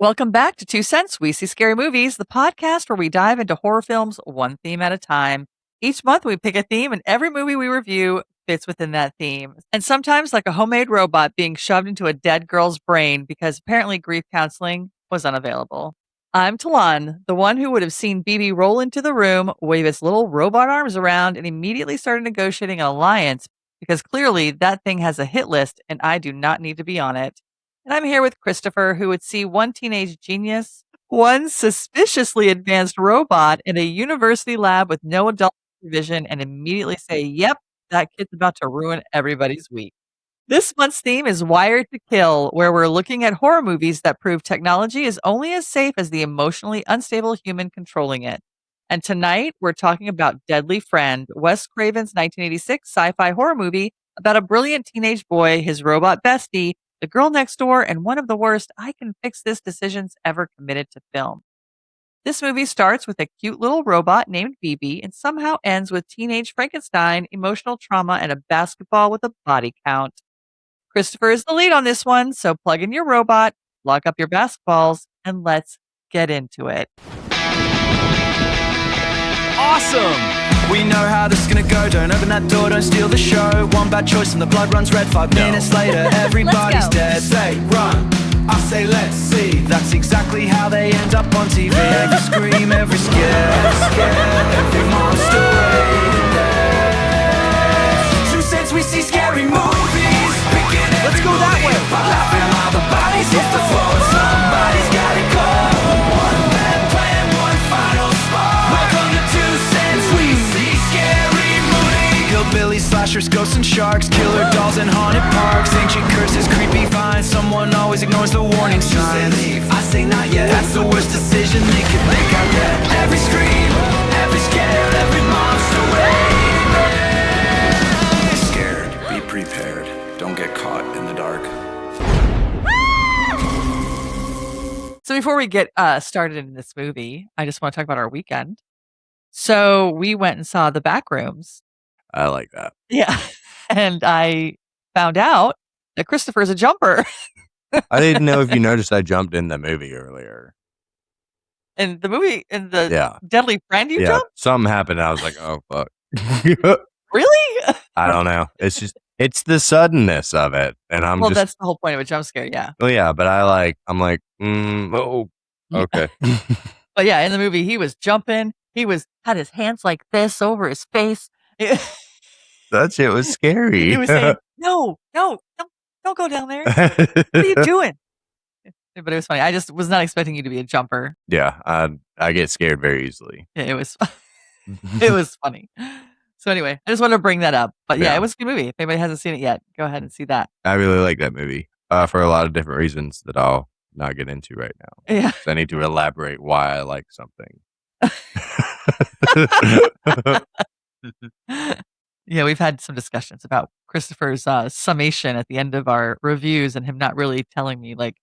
Welcome back to Two Cents. We see scary movies, the podcast where we dive into horror films one theme at a time. Each month we pick a theme, and every movie we review fits within that theme. And sometimes, like a homemade robot being shoved into a dead girl's brain because apparently grief counseling was unavailable. I'm Talon, the one who would have seen BB roll into the room, wave its little robot arms around, and immediately started negotiating an alliance because clearly that thing has a hit list and I do not need to be on it. And I'm here with Christopher, who would see one teenage genius, one suspiciously advanced robot in a university lab with no adult supervision and immediately say, yep, that kid's about to ruin everybody's week. This month's theme is Wired to Kill, where we're looking at horror movies that prove technology is only as safe as the emotionally unstable human controlling it. And tonight, we're talking about Deadly Friend, Wes Craven's 1986 sci-fi horror movie about a brilliant teenage boy, his robot bestie, the girl next door, and one of the worst I can fix this decisions ever committed to film. This movie starts with a cute little robot named BB and somehow ends with teenage Frankenstein, emotional trauma, and a basketball with a body count. Christopher is the lead on this one, so plug in your robot, lock up your basketballs, and let's get into it. Awesome! We know how this is gonna go. Don't open that door, don't steal the show. One bad choice and the blood runs red. 5 minutes later, everybody's dead. Say run, I say let's see. That's exactly how they end up on TV. Every scream, every scare, every monster waiting there. 2 cents, we see scary movies. Let's go that way. Laughing while the bodies hit the floor. Somebody's got it cold. One bad plan, one final spot. Welcome to 2 cents, we see scary movies. Hillbillies, slashers, ghosts and sharks, killer dolls and haunted parks, ancient curses, creepy vines. Someone always ignores the warning signs. I say not yet. That's the worst decision they could make. I bet every scream, every scare, every monster waiting there. Be scared, be prepared. Don't get caught in the dark. So before we get started in this movie, I just want to talk about our weekend. So we went and saw The Backrooms. I like that. Yeah. And I found out that Christopher's a jumper. I didn't know if you noticed I jumped in the movie earlier. In the movie, in the Deadly Friend, you jumped? Something happened. I was like, oh, fuck. Really? I don't know. It's the suddenness of it. And That's the whole point of a jump scare, yeah. Oh, yeah. But I'm like, okay. But yeah, in the movie, he was jumping. He had his hands like this over his face. That shit was scary. He was saying, no, don't go down there. What are you doing? But it was funny. I just was not expecting you to be a jumper. Yeah, I get scared very easily. Yeah, it was it was funny. So anyway, I just wanted to bring that up. But yeah, it was a good movie. If anybody hasn't seen it yet, go ahead and see that. I really like that movie for a lot of different reasons that I'll not get into right now. Yeah. So I need to elaborate why I like something. Yeah, we've had some discussions about Christopher's summation at the end of our reviews and him not really telling me like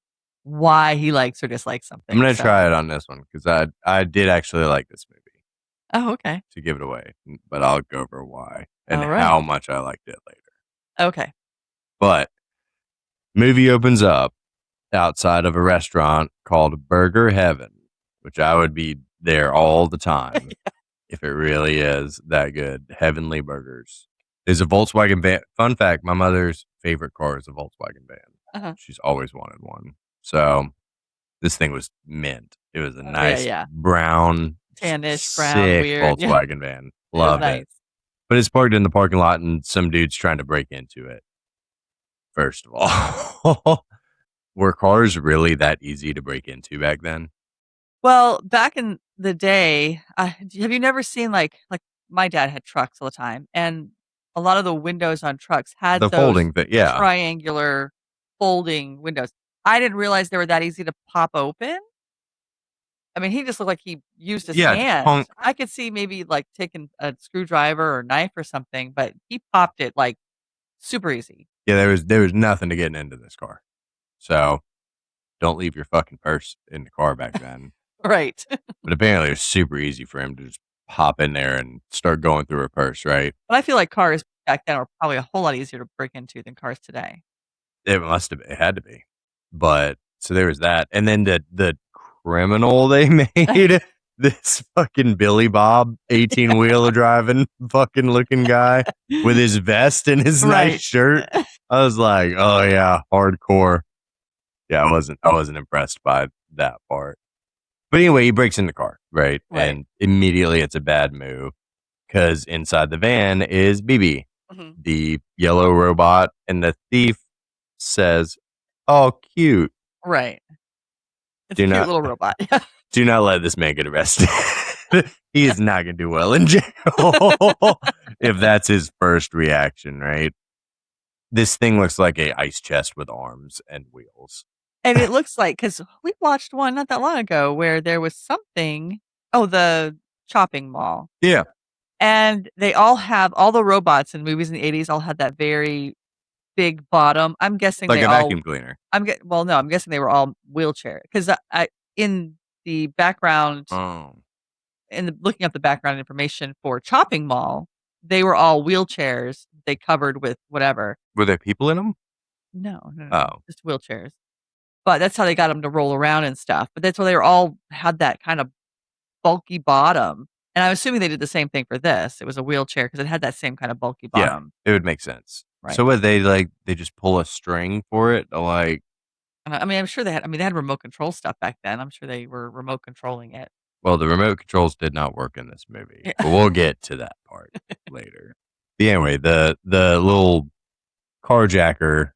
why he likes or dislikes something. I'm going to try it on this one because I did actually like this movie. Oh, okay. To give it away, but I'll go over why and All right. how much I liked it later. Okay. But movie opens up outside of a restaurant called Burger Heaven, which I would be there all the time if it really is that good. Heavenly Burgers. There's a Volkswagen van. Fun fact, my mother's favorite car is a Volkswagen van. Uh-huh. She's always wanted one. So this thing was mint. It was a nice brown, tannish, brown, sick weird Volkswagen van. Loved it. But it's parked in the parking lot and some dude's trying to break into it. First of all, were cars really that easy to break into back then? Well, back in the day, have you never seen like my dad had trucks all the time, and a lot of the windows on trucks had the those folding thing, triangular folding windows. I didn't realize they were that easy to pop open. I mean, he just looked like he used his hand. I could see maybe like taking a screwdriver or knife or something, but he popped it like super easy. Yeah, there was nothing to getting into this car. So don't leave your fucking purse in the car back then. Right. But apparently it was super easy for him to just hop in there and start going through her purse, right? But I feel like cars back then were probably a whole lot easier to break into than cars today. It had to be. But So there was that. And then the criminal they made, this fucking Billy Bob 18-wheeler driving fucking looking guy with his vest and his nice shirt. I was like, oh yeah, hardcore. Yeah, I wasn't impressed by that part. But anyway, he breaks in the car, right? And immediately it's a bad move because inside the van is BB, the yellow robot, and the thief says, "Oh, cute." Right. It's a cute little robot. Do not let this man get arrested. He is not going to do well in jail if that's his first reaction, right? This thing looks like a ice chest with arms and wheels. And it looks like, because we watched one not that long ago where there was something, the chopping mall. Yeah. And they all the robots in movies in the 80s all had that very big bottom. I'm guessing like a vacuum cleaner. I'm guessing they were all wheelchair. Because in the background, looking up the background information for Chopping Mall, they were all wheelchairs. They covered with whatever. Were there people in them? No. Oh. Just wheelchairs. But that's how they got them to roll around and stuff. But that's why they were all had that kind of bulky bottom. And I'm assuming they did the same thing for this. It was a wheelchair because it had that same kind of bulky bottom. Yeah, it would make sense. Right. So what, they just pull a string for it to like... I mean, I'm sure they had remote control stuff back then. I'm sure they were remote controlling it. Well, the remote controls did not work in this movie, but we'll get to that part later. But anyway, the little carjacker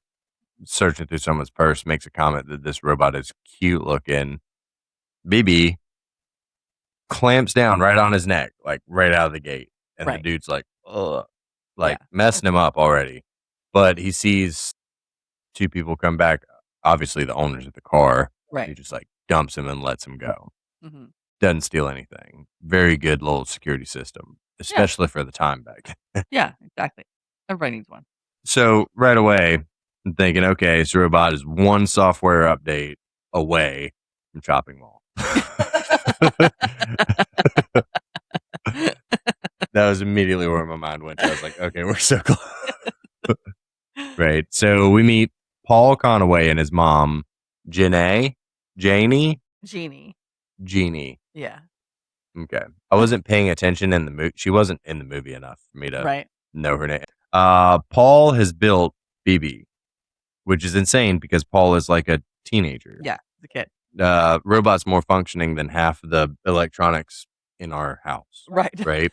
searching through someone's purse makes a comment that this robot is cute looking. BB clamps down right on his neck, like right out of the gate. And the dude's like, ugh, messing him up already. But he sees two people come back, obviously the owners of the car. Right. He just like dumps him and lets him go. Mm-hmm. Doesn't steal anything. Very good little security system, especially for the time back then. Yeah, exactly. Everybody needs one. So right away, I'm thinking, okay, this robot is one software update away from Chopping Mall. That was immediately where my mind went. I was like, okay, we're so close. Right. So we meet Paul Conway and his mom, Jeannie. Jeannie. Yeah. Okay. I wasn't paying attention in the movie. She wasn't in the movie enough for me to know her name. Paul has built BB, which is insane because Paul is like a teenager. Yeah, the kid. Robot's more functioning than half the electronics in our house. Right.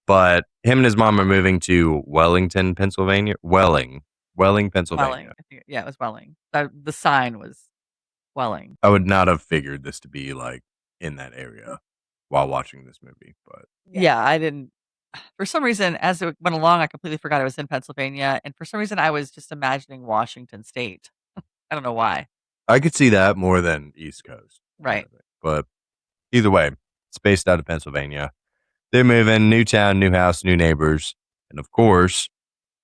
But him and his mom are moving to Wellington, Pennsylvania. Welling, Pennsylvania. Yeah, it was Welling. The sign was Welling. I would not have figured this to be like in that area while watching this movie, but yeah, I didn't. For some reason, as it went along, I completely forgot I was in Pennsylvania, and for some reason, I was just imagining Washington State. I don't know why. I could see that more than East Coast, right? But either way, it's based out of Pennsylvania. They're moving, new town, new house, new neighbors, and of course,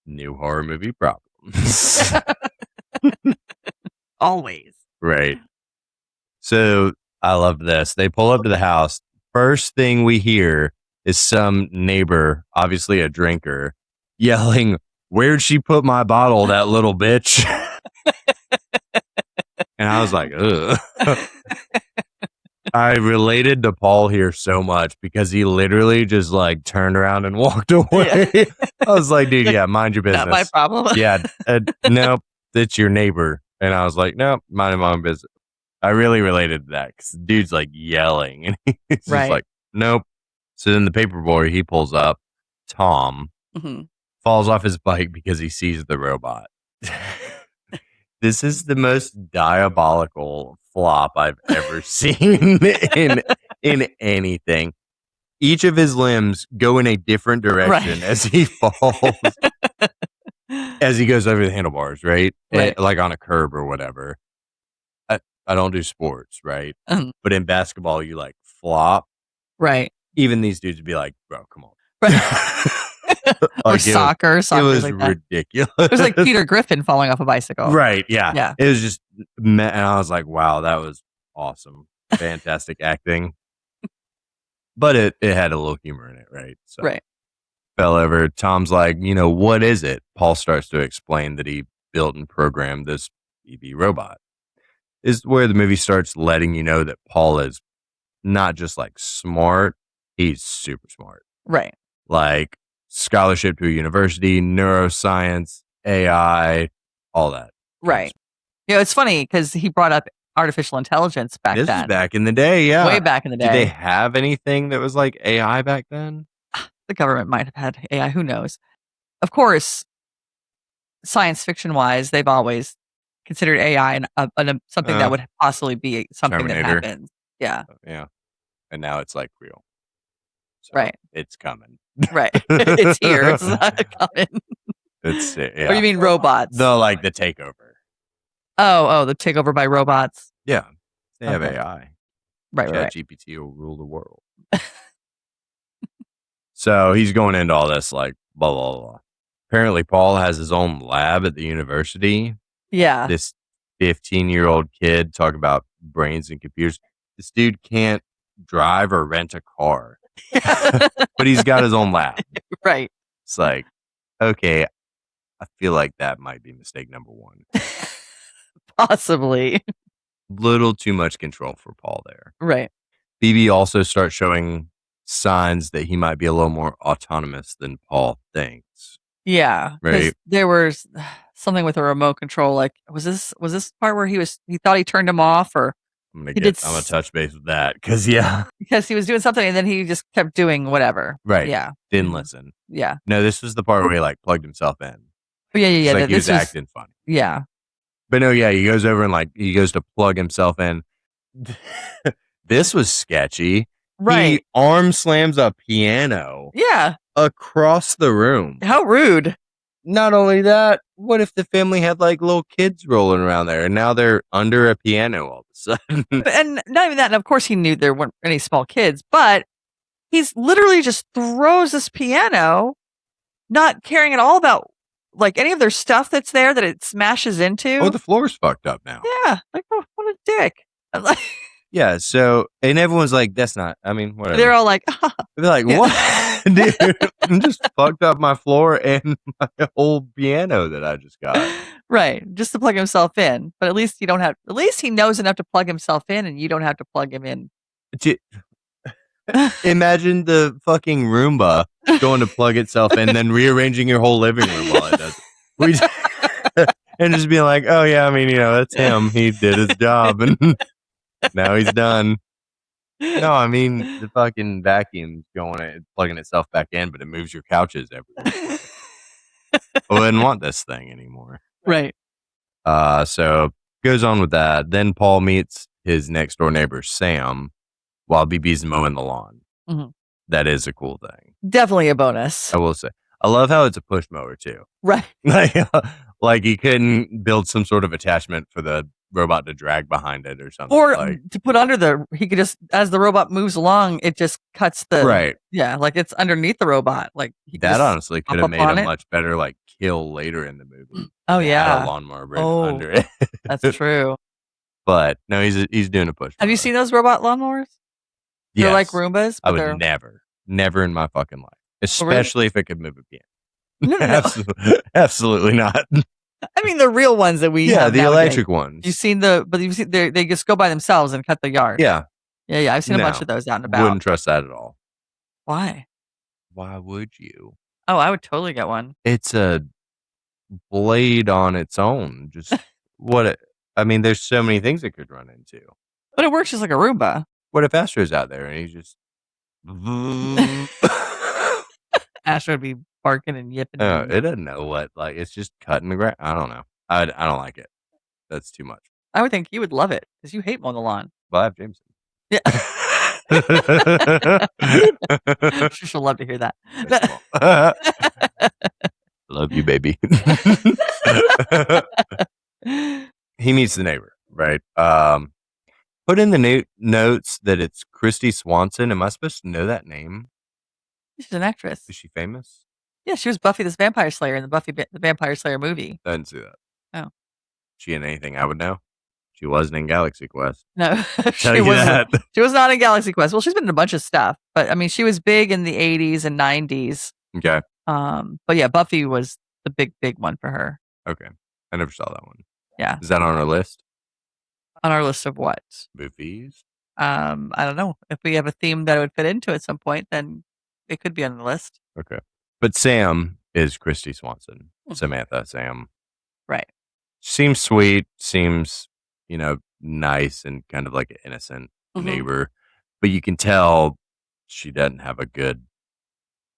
new horror movie problems. Always. Right. So I love this. They pull up to the house. First thing we hear is some neighbor, obviously a drinker, yelling, "Where'd she put my bottle, that little bitch?" And I was like, ugh. I related to Paul here so much because he literally just like turned around and walked away. Yeah. I was like, dude, yeah, mind your business. Not my problem. Yeah, nope, it's your neighbor. And I was like, nope, mind my own business. I really related to that because the dude's like yelling and he's just like, nope. So then the paper boy, he pulls up, Tom, falls off his bike because he sees the robot. This is the most diabolical flop I've ever seen in anything. Each of his limbs go in a different direction as he falls, as he goes over the handlebars, right? Like on a curb or whatever. I don't do sports, right? But in basketball, you like flop. Right. Even these dudes would be like, bro, come on. Or soccer. It was like ridiculous. It was like Peter Griffin falling off a bicycle. Right. Yeah. It was just, and I was like, wow, that was awesome. Fantastic acting. But it had a little humor in it, right? So fell over. Tom's like, what is it? Paul starts to explain that he built and programmed this BB robot. is where the movie starts letting you know that Paul is not just like smart, he's super smart. Right. Like scholarship to a university, neuroscience, AI, all that. Right. It's funny because he brought up artificial intelligence back This then. is back in the day, yeah. Way back in the day. Did they have anything that was like AI back then? The government might have had AI, who knows? Of course, science fiction wise, they've always considered AI something that would possibly be something Terminator. that happens. Yeah. Yeah. And now it's like real. So right. It's coming. Right. It's here. It's not coming. It's yeah. Or you mean robots? No, like the takeover. Oh, the takeover by robots. Yeah. They have Okay. AI. Right. ChatGPT will rule the world. So he's going into all this like blah, blah, blah. Apparently, Paul has his own lab at the university. Yeah. This 15-year-old kid talking about brains and computers. This dude can't drive or rent a car, but he's got his own lab. Right. It's like, okay, I feel like that might be mistake number one. Possibly. Little too much control for Paul there. Right. Phoebe also starts showing signs that he might be a little more autonomous than Paul thinks. Yeah. Right. There was something with a remote control. Like, was this part where he thought he turned him off, or I'm gonna touch base with that because he was doing something and then he just kept doing whatever. Right. Yeah. Didn't listen. Yeah. No, this was the part where he like plugged himself in. Yeah. It's like he was acting funny. Yeah. But no, yeah, he goes over and like he goes to plug himself in. This was sketchy. Right. He arm slams a piano. Yeah. Across the room. How rude. Not only that, what if the family had like little kids rolling around there and now they're under a piano all of a sudden? And not even that. And of course he knew there weren't any small kids, but he's literally just throws this piano, not caring at all about like any of their stuff that's there that it smashes into. Oh, the floor's fucked up now. Yeah. Like, oh, what a dick. Yeah. So, and everyone's like, that's not, I mean, whatever. They're all like, they're like, what? Dude, I just fucked up my floor and my whole piano that I just got. Right. Just to plug himself in. But at least he knows enough to plug himself in and you don't have to plug him in. Imagine the fucking Roomba going to plug itself in and then rearranging your whole living room while it does it. And just being like, oh yeah, I mean, that's him. He did his job and now he's done. No, I mean, the fucking vacuum's plugging itself back in, but it moves your couches everywhere. I wouldn't want this thing anymore. Right. So goes on with that. Then Paul meets his next door neighbor, Sam, while BB's mowing the lawn. Mm-hmm. That is a cool thing. Definitely a bonus. I will say. I love how it's a push mower too. Right. Like he couldn't build some sort of attachment for the robot to drag behind it or something. Or like, to put under he could just, as the robot moves along, it just cuts the. Right. Yeah. Like it's underneath the robot. Like that honestly could have made a much better like kill later in the movie. Oh yeah. A lawnmower under it. That's true. But no, he's doing a push. Have you seen those robot lawnmowers? Yes. They're like Roombas. I would never in my fucking life, especially if it could move a piano. No. Absolutely not. I mean, the real ones that we have the nowadays. electric ones. You've seen they just go by themselves and cut the yard. Yeah. Yeah. I've seen a bunch of those out and about. Wouldn't trust that at all. Why? Why would you? Oh, I would totally get one. It's a blade on its own. Just I mean, there's so many things it could run into. But it works just like a Roomba. What if Astro's out there and he's just Astro would be barking and yipping. It doesn't know what. Like, it's just cutting the grass. I don't know. I don't like it. That's too much. I would think you would love it because you hate mowing the lawn. Well, I have Jameson. Yeah. I'm sure she'll love to hear that. Love you, baby. He meets the neighbor, right? Put in the notes that it's Christy Swanson. Am I supposed to know that name? She's an actress. Is she famous? Yeah, she was Buffy the Vampire Slayer in the Buffy the Vampire Slayer movie. I didn't see that. Oh. She in anything I would know? She wasn't in Galaxy Quest. No, she wasn't. She was not in Galaxy Quest. Well, she's been in a bunch of stuff, but I mean, she was big in the 80s and 90s. Okay. But yeah, Buffy was the big one for her. Okay. I never saw that one. Yeah. Is that on her list? On our list of what? Movies? I don't know. If we have a theme that it would fit into at some point, then it could be on the list. Okay. But Sam is Christy Swanson. Mhm. Samantha, Sam. Right. Seems sweet, seems, nice and kind of like an innocent Mhm. neighbor. But you can tell she doesn't have a good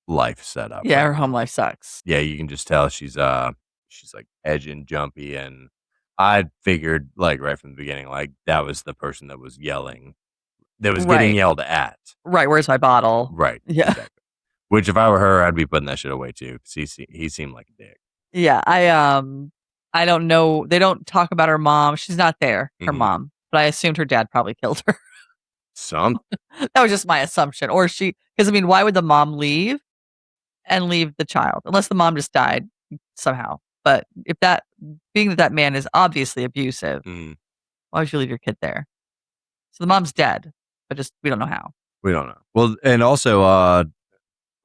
life set up. Yeah, right her now. home life sucks. Yeah, you can just tell she's like edging jumpy, and I figured like right from the beginning, like that was the person that was yelling, that was getting Right. yelled at. Right. Where's my bottle? Right. Yeah. Exactly. Which if I were her, I'd be putting that shit away too, because he seemed like a dick. Yeah. I don't know. They don't talk about her mom. She's not there, her Mhm. mom. But I assumed her dad probably killed her. Some That was just my assumption. Or because I mean, why would the mom leave and leave the child? Unless the mom just died somehow. But if being that man is obviously abusive, mhm. why would you leave your kid there? So the mom's dead, but just we don't know how. We don't know. Well, and also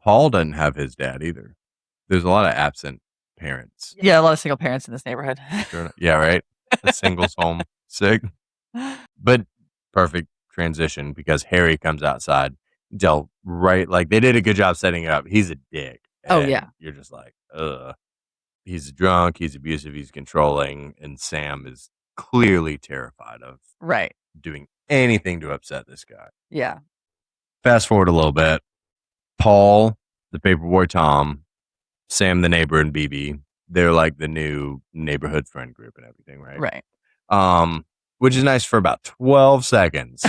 Paul doesn't have his dad either. There's a lot of absent parents. Yeah, a lot of single parents in this neighborhood. Sure. Yeah, right. A singles home. Sick. But perfect transition because Harry comes outside. Tell right, like they did a good job setting it up. He's a dick. Oh, and yeah. You're just like, ugh. He's drunk, he's abusive, he's controlling, and Sam is clearly terrified of Right. doing anything to upset this guy. Yeah. Fast forward a little bit. Paul, the paperboy Tom, Sam the neighbor, and BB, they're like the new neighborhood friend group and everything, right? Right. Which is nice for about 12 seconds.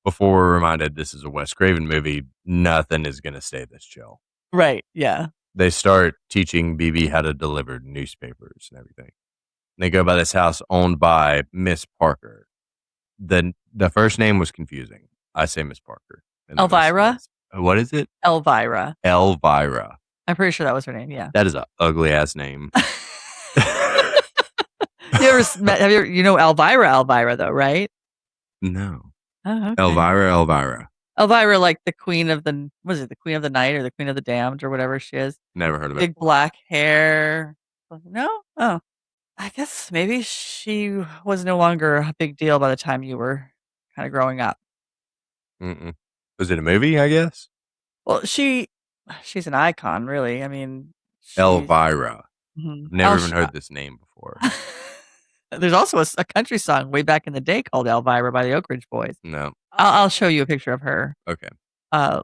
Before we're reminded this is a Wes Craven movie, nothing is going to stay this chill. Right. Yeah. They start teaching BB how to deliver newspapers and everything. They go by this house owned by Miss Parker. The first name was confusing. I say Miss Parker. And Elvira? What is it? Elvira. Elvira. I'm pretty sure that was her name. Yeah. That is an ugly ass name. You ever met? You know Elvira though, right? No. Oh, okay. Elvira. Elvira, like the queen of the the queen of the night or the queen of the damned or whatever she is. Never heard of it. Big black hair. No? Oh. I guess maybe she was no longer a big deal by the time you were kind of growing up. Mm-mm. Was it a movie, I guess? Well, she's an icon, really. I mean, Elvira. Mhm. Never even heard this name before. There's also a country song way back in the day called Elvira by the Oak Ridge Boys. No. I'll show you a picture of her. Okay.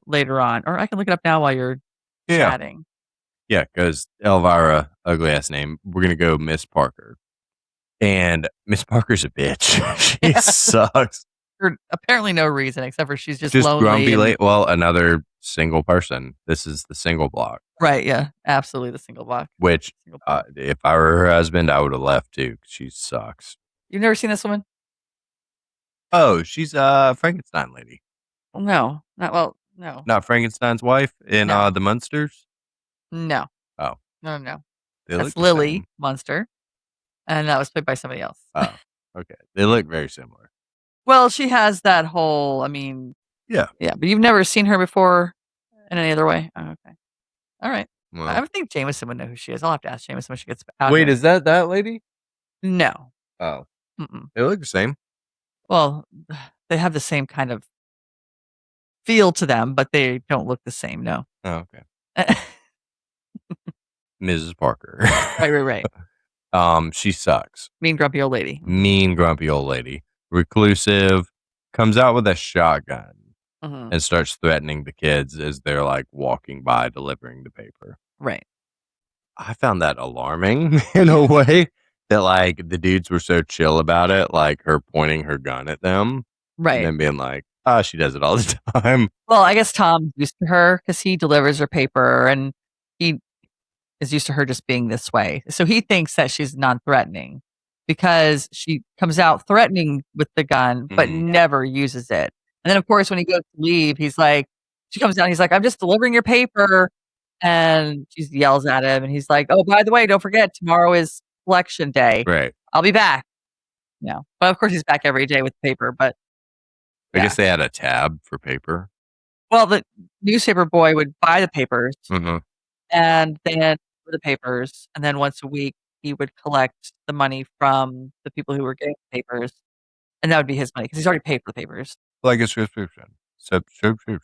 Later on, or I can look it up now while you're chatting. Yeah, because Elvira, ugly ass name. We're gonna go Miss Parker, and Miss Parker's a bitch. She sucks. For apparently no reason except for she's just lonely. Grumpy late. Well, another single person. This is the single block. Right? Yeah, absolutely the single block. Which, if I were her husband, I would have left too. 'Cause she sucks. You've never seen this woman? Oh, she's a Frankenstein lady. No, no. Not Frankenstein's wife in No. the Munsters. No. Oh. No. They That's look the Lily same. Munster, and that was played by somebody else. Oh, okay. They look very similar. Well, she has that whole. I mean, yeah. But you've never seen her before in any other way. Oh, okay. All right. Well, I think Jameson would know who she is. I'll have to ask Jameson when she gets out. Wait, here. is that lady? No. Oh. Mm-mm. They look the same. Well, they have the same kind of feel to them, but they don't look the same. No. Oh, okay. Mrs. Parker. Right. She sucks. Mean, grumpy old lady. Mean, grumpy old lady. Reclusive. Comes out with a shotgun Mm-hmm. and starts threatening the kids as they're like walking by delivering the paper. Right. I found that alarming in a way that like the dudes were so chill about it, like her pointing her gun at them. Right. And then being like, she does it all the time. Well, I guess Tom's used to her because he delivers her paper and he is used to her just being this way. So he thinks that she's non-threatening because she comes out threatening with the gun, but never uses it. And then, of course, when he goes to leave, he's like, she comes down, he's like, I'm just delivering your paper. And she yells at him and he's like, oh, by the way, don't forget, tomorrow is election day. Right. I'll be back. No. But of course, he's back every day with paper, but I guess they had a tab for paper. Well, the newspaper boy would buy the papers Mm-hmm. and then the papers, and then once a week he would collect the money from the people who were getting the papers, and that would be his money because he's already paid for the papers. Like a subscription. Subscription.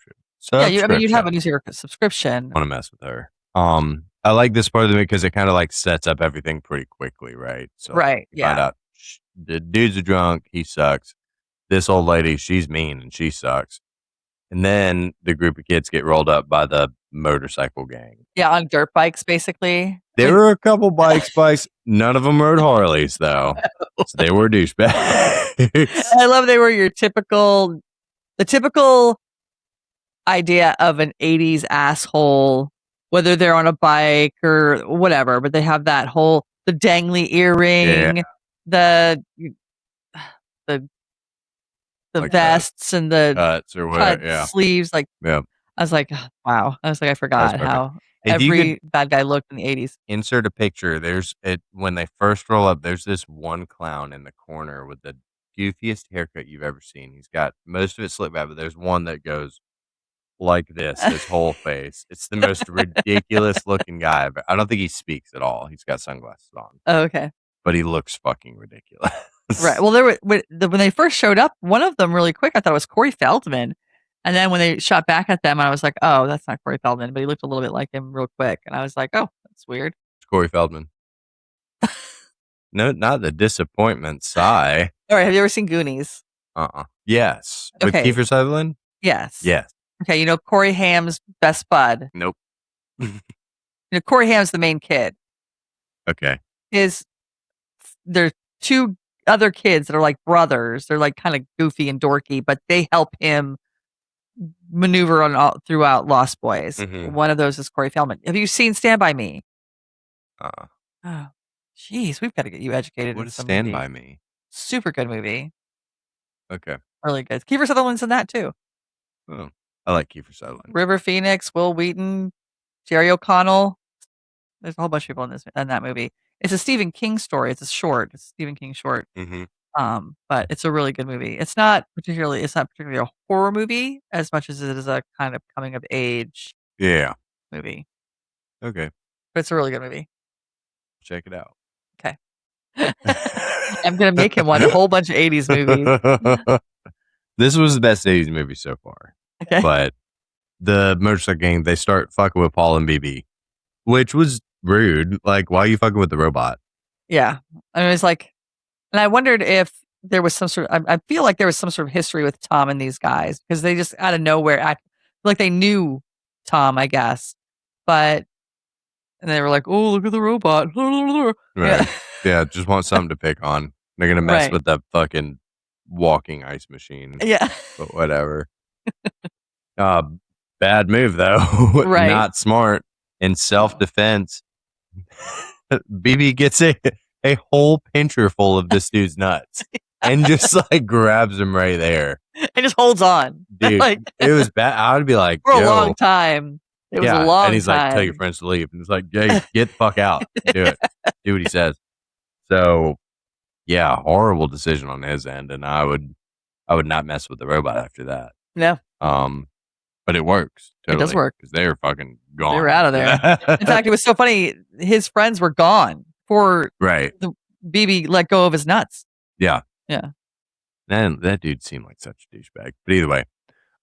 Yeah, you'd have a Subscription. newspaper subscription. Want to mess with her. I like this part of the movie because it kind of like sets up everything pretty quickly, right? So Right, you find yeah. out the dude's a drunk, he sucks. This old lady, she's mean and she sucks. And then the group of kids get rolled up by the motorcycle gang. Yeah, on dirt bikes, basically. There were a couple bikes. None of them rode Harleys, though. So they were douchebags. I love they were the typical idea of an 80s asshole, whether they're on a bike or whatever, but they have that whole, the dangly earring, the Like vests and the cuts or whatever. cut Yeah. sleeves. Like, Yeah. I was like, wow. I was like, I forgot perfect. how If you every bad guy looked in the 80s. Insert a picture. When they first roll up, there's this one clown in the corner with the goofiest haircut you've ever seen. He's got most of it slicked back, but there's one that goes like this, his whole face. It's the most ridiculous looking guy. I don't think he speaks at all. He's got sunglasses on. Oh, okay. But he looks fucking ridiculous. Right. Well, when they first showed up, one of them really quick, I thought it was Corey Feldman. And then when they shot back at them, I was like, oh, that's not Corey Feldman, but he looked a little bit like him real quick. And I was like, oh, that's weird. It's Corey Feldman. No, not the disappointment sigh. All right. Have you ever seen Goonies? Yes. Okay. With Kiefer Sutherland? Yes. Yes. Okay. You know, Corey Haim's best bud. Nope. Corey Haim's the main kid. Okay. There's two other kids that are like brothers. They're like kind of goofy and dorky, but they help him maneuver throughout Lost Boys. Mhm. One of those is Corey Feldman. Have you seen Stand By Me? Uh-uh. Oh, jeez, we've got to get you educated. What in is some Stand movies. By Me? Super good movie. Okay. Really good. Kiefer Sutherland's in that too. Oh, I like Kiefer Sutherland. River Phoenix, Will Wheaton, Jerry O'Connell. There's a whole bunch of people in that movie. It's a Stephen King story. It's a short. It's a Stephen King short. Mm-hmm. But it's a really good movie. It's not particularly a horror movie as much as it is a kind of coming of age movie. Okay. But it's a really good movie. Check it out. Okay. I'm gonna make him watch a whole bunch of 80s movies. This was the best 80s movie so far. Okay. But the motorcycle gang, they start fucking with Paul and BB, which was rude. Like, why are you fucking with the robot? Yeah. I mean, it's like, and I wondered if there was some sort of, I feel like there was some sort of history with Tom and these guys because they just out of nowhere act like they knew Tom, I guess. But, and they were like, oh, look at the robot. Right. Yeah. Yeah, just want something to pick on. They're going to mess Right. with the fucking walking ice machine. Yeah. But whatever. Bad move, though. Right. Not smart. In self-defense, BB gets a whole pincher full of this dude's nuts and just like grabs him right there. It just holds on. Dude, Like, it was bad. I would be like, for a yo. long time. It was a long time. And he's like, tell your friends to leave. And it's like, yeah, get the fuck out. Do it. Do what he says. So, yeah, horrible decision on his end. And I would not mess with the robot after that. Yeah. But it works. Totally, It does work. because they were fucking gone. They were out of there. In fact, it was so funny. His friends were gone before Right. BB let go of his nuts. Yeah. Yeah. And that dude seemed like such a douchebag. But either way,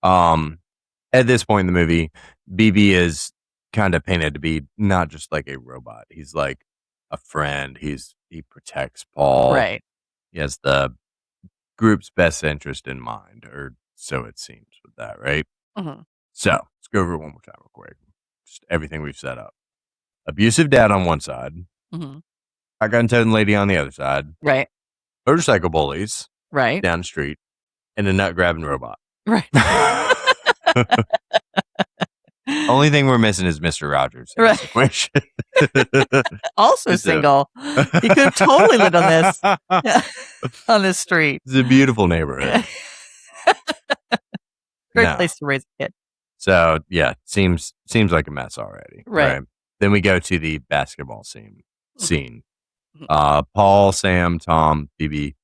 at this point in the movie, BB is kind of painted to be not just like a robot. He's like a friend. He protects Paul. Right. He has the group's best interest in mind, or so it seems with that, right? Mm-hmm. So let's go over it one more time real quick. Just everything we've set up. Abusive dad on one side. Mm-hmm. Shotgun-toting lady on the other side. Right. Motorcycle bullies Right. down the street. And a nut-grabbing robot. Right. Only thing we're missing is Mr. Rogers. In Right. this equation. Also It's a- single. He could have totally lived on this. Yeah. On this street. It's a beautiful neighborhood. Great No. place to raise a kid. So, yeah, seems like a mess already. Right. Then we go to the basketball scene. Mhm. Paul, Sam, Tom, BB,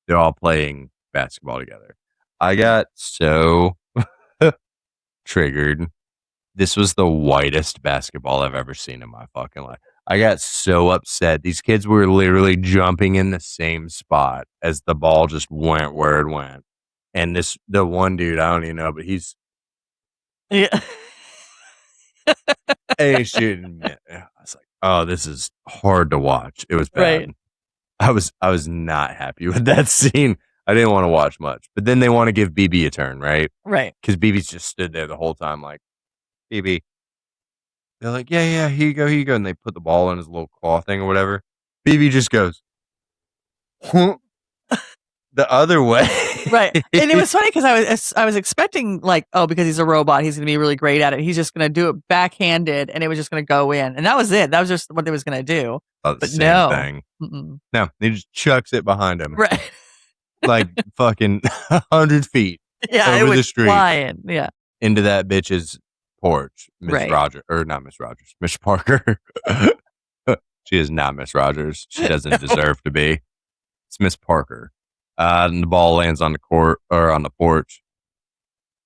they're all playing basketball together. I got so triggered. This was the whitest basketball I've ever seen in my fucking life. I got so upset. These kids were literally jumping in the same spot as the ball just went where it went. And the one dude, I don't even know, but he's Yeah. shooting. I was like, oh, this is hard to watch. It was bad. Right. I was not happy with that scene. I didn't want to watch much. But then they want to give BB a turn, right? Right. Because BB's just stood there the whole time like, BB. They're like, yeah, here you go. And they put the ball in his little claw thing or whatever. BB just goes, the other way. Right. And it was funny because I was expecting like, oh, because he's a robot, he's going to be really great at it. He's just going to do it backhanded and it was just going to go in. And that was it. That was just what they was going to do. Oh, the But same no. thing. Mm-mm. No, he just chucks it behind him. Right. Like fucking 100 feet Yeah, it over was the street flying. Yeah. into that bitch's porch. Miss Right. Rogers, or not Miss Rogers, Miss Parker. She is not Miss Rogers. She doesn't deserve to be. It's Miss Parker. And the ball lands on the court or on the porch.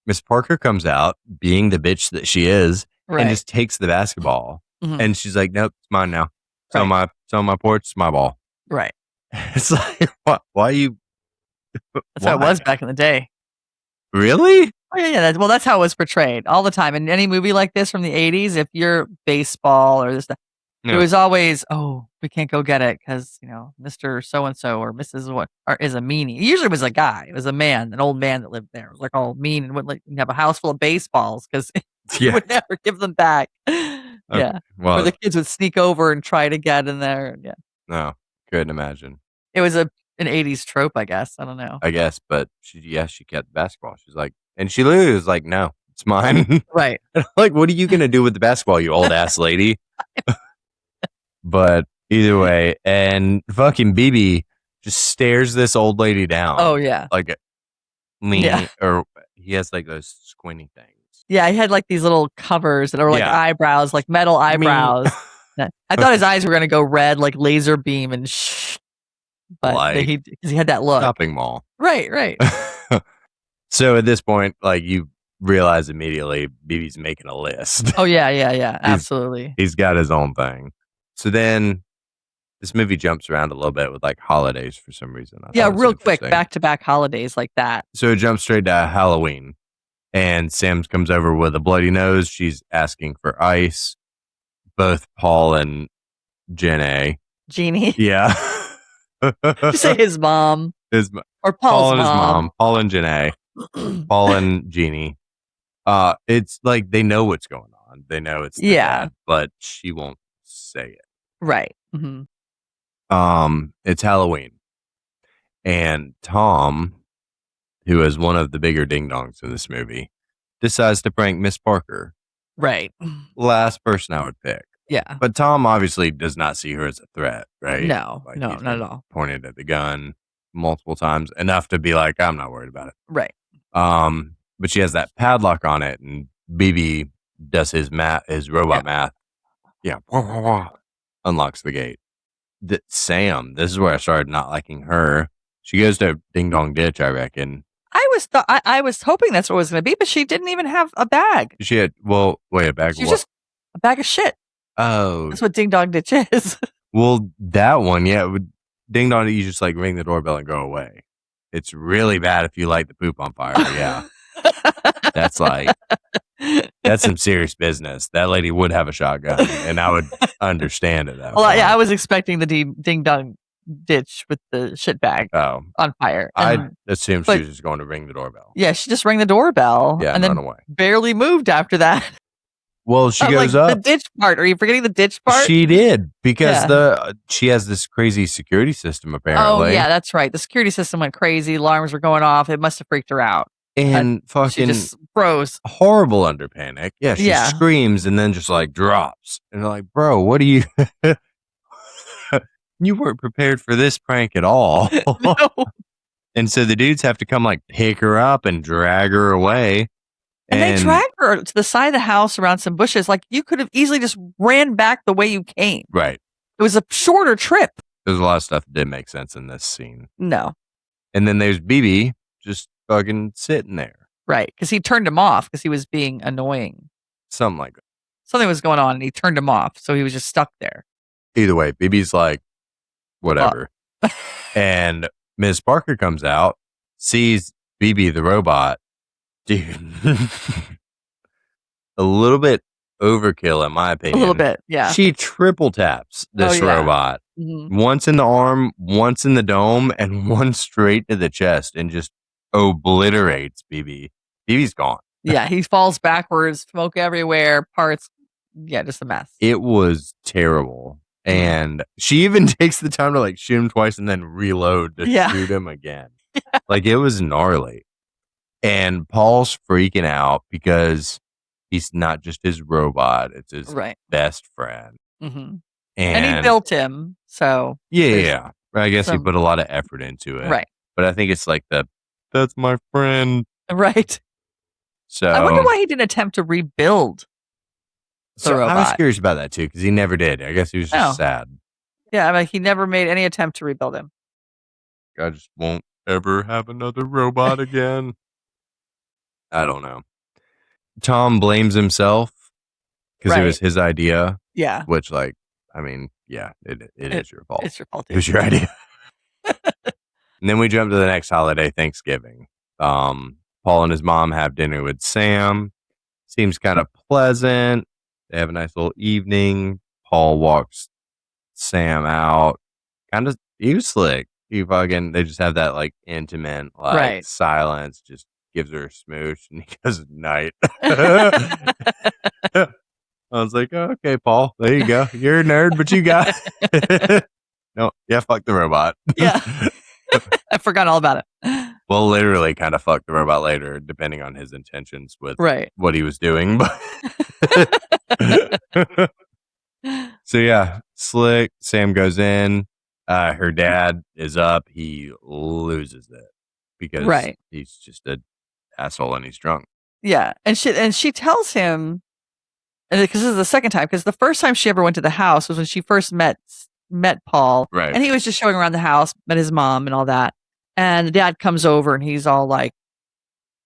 Miss Parker comes out, being the bitch that she is, Right. and just takes the basketball. Mhm. And she's like, "Nope, it's mine now. It's on Right. my porch. It's my ball." Right. It's like, why you? That's how it was back in the day. Really? Oh, yeah. Well, that's how it was portrayed all the time. In any movie like this from the 80s, if you're baseball or this stuff, it Yeah. was always, oh, we can't go get it because, Mr. So-and-so or Mrs. What or is a meanie. Usually it was a guy. It was a man, an old man that lived there. It was like all mean and wouldn't let you have a house full of baseballs because he Yeah. would never give them back. Okay. Yeah. Or Well, the kids would sneak over and try to get in there. Yeah. no, couldn't imagine. It was an 80s trope, I guess. I don't know. I guess, but she kept the basketball. She's like, and she literally was like, "No, it's mine." Right. Like, what are you gonna do with the basketball, you old ass lady? But either way, and fucking BB just stares this old lady down. Oh, yeah. Like lean, Yeah. or he has like those squinty things. Yeah, he had like these little covers that are like Yeah. eyebrows, like metal I mean- eyebrows. Yeah. I thought his eyes were going to go red, like laser beam and but Like because he had that look. shopping mall. Right. So at this point, like you realize immediately BB's making a list. Oh, yeah. Absolutely. He's got his own thing. So then this movie jumps around a little bit with like holidays for some reason. I Yeah, thought it was real quick, interesting. back-to-back holidays like that. So it jumps straight to Halloween. And Sam comes over with a bloody nose. She's asking for ice. Both Paul and Jenny. Jeannie. Yeah. You say his mom His, or Paul Paul's and his mom. mom. Paul and Jenny. Paul and Jeannie. It's like they know what's going on. They know it's the Yeah. dad, but she won't say it. Right. hmm It's Halloween. And Tom, who is one of the bigger ding dongs in this movie, decides to prank Miss Parker. Right. Last person I would pick. Yeah. But Tom obviously does not see her as a threat, right? No, Like, no, he's not at been all. Pointed at the gun multiple times, enough to be like, I'm not worried about it. Right. But she has that padlock on it, and BB does his robot math. Yeah. Unlocks the gate. Sam, this is where I started not liking her. She goes to Ding Dong Ditch, I reckon. I was hoping that's what it was going to be, but she didn't even have a bag. She had, a bag She of was what? just a bag of shit. Oh, That's what Ding Dong Ditch is. well, that one, yeah. Ding Dong, you just like ring the doorbell and go away. It's really bad if you light the poop on fire. Yeah. That's some serious business. That lady would have a shotgun, and I would understand it. Well, yeah, I was expecting the Ding Dong Ditch with the shit bag Oh, on fire. I assumed but- she was just going to ring the doorbell. Yeah, she just rang the doorbell Yeah, and run then away. barely moved after that. Well, she I'm goes like, up. The ditch part. Are you forgetting the ditch part? She did because Yeah. she has this crazy security system Oh, apparently. yeah, that's right. The security system went crazy. Alarms were going off. It must have freaked her out. and She fucking just froze. horrible under panic. Yeah, she Yeah. screams and then just like drops. And they're like, bro, what are you? You weren't prepared for this prank at all. No. And so the dudes have to come like pick her up and drag her away. And they dragged her to the side of the house around some bushes. Like you could have easily just ran back the way you came. Right. It was a shorter trip. There's a lot of stuff that didn't make sense in this scene. No. And then there's BB just fucking sitting there. Right. Because he turned him off because he was being annoying. Something like that. Something was going on and he turned him off. So he was just stuck there. Either way, BB's like, whatever. And Ms. Parker comes out, sees BB the robot. Dude. A little bit overkill, in my opinion. A little bit, yeah. She triple taps this robot. Mm-hmm. Once in the arm, once in the dome, and one straight to the chest, and just obliterates BB. BB's gone. Yeah, he falls backwards, smoke everywhere, parts. Yeah, just a mess. It was terrible. And she even takes the time to like shoot him twice and then reload to shoot him again. Like, it was gnarly. And Paul's freaking out because he's not just his robot, it's his best friend. Mm-hmm. And he built him, so. Yeah. I guess he put a lot of effort into it. Right. But I think it's like that's my friend. Right. So I wonder why he didn't attempt to rebuild the robot. I was curious about that too, because he never did. I guess he was just sad. Yeah, I mean, he never made any attempt to rebuild him. I just won't ever have another robot again. I don't know. Tom blames himself because it was his idea. Yeah. Which, like, I mean, yeah, it is your fault. It's your fault. It was your idea. And then we jump to the next holiday, Thanksgiving. Paul and his mom have dinner with Sam. Seems kind of pleasant. They have a nice little evening. Paul walks Sam out. He was slick. They just have that like intimate, like silence. Just gives her a smooch, and he goes night. I was like, oh, okay, Paul, there you go. You're a nerd, but you got no, fuck the robot. Yeah. I forgot all about it. Well, literally kind of fuck the robot later, depending on his intentions with what he was doing. So yeah, slick. Sam goes in. Her dad is up. He loses it because he's just an asshole and he's drunk. Yeah, and she tells him, because this is the second time, because the first time she ever went to the house was when she first met Paul, and he was just showing around the house, met his mom and all that, and the dad comes over and he's all like,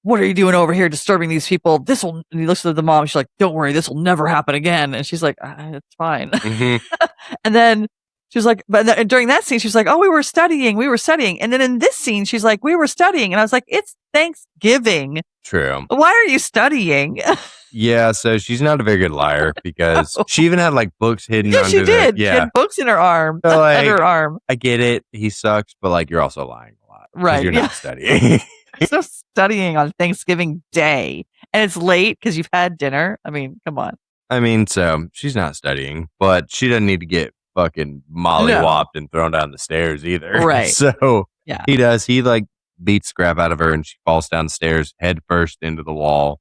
"What are you doing over here disturbing these people? And he looks at the mom. She's like, "Don't worry, this will never happen again." And she's like, "It's fine." Mm-hmm. And then she was like, but during that scene, she's like, "Oh, we were studying. And then in this scene, she's like, "We were studying." And I was like, "It's Thanksgiving. True. Why are you studying?" Yeah, so she's not a very good liar because she even had like books hidden under she did. Yeah. She had books in her arm. So, like, under her arm. I get it. He sucks, but like you're also lying a lot. Right. You're not studying. There's no studying on Thanksgiving Day. And it's late because you've had dinner. I mean, come on. I mean, so she's not studying, but she doesn't need to get fucking mollywopped and thrown down the stairs either. Right. So he does. He like beats crap out of her and she falls down the stairs head first into the wall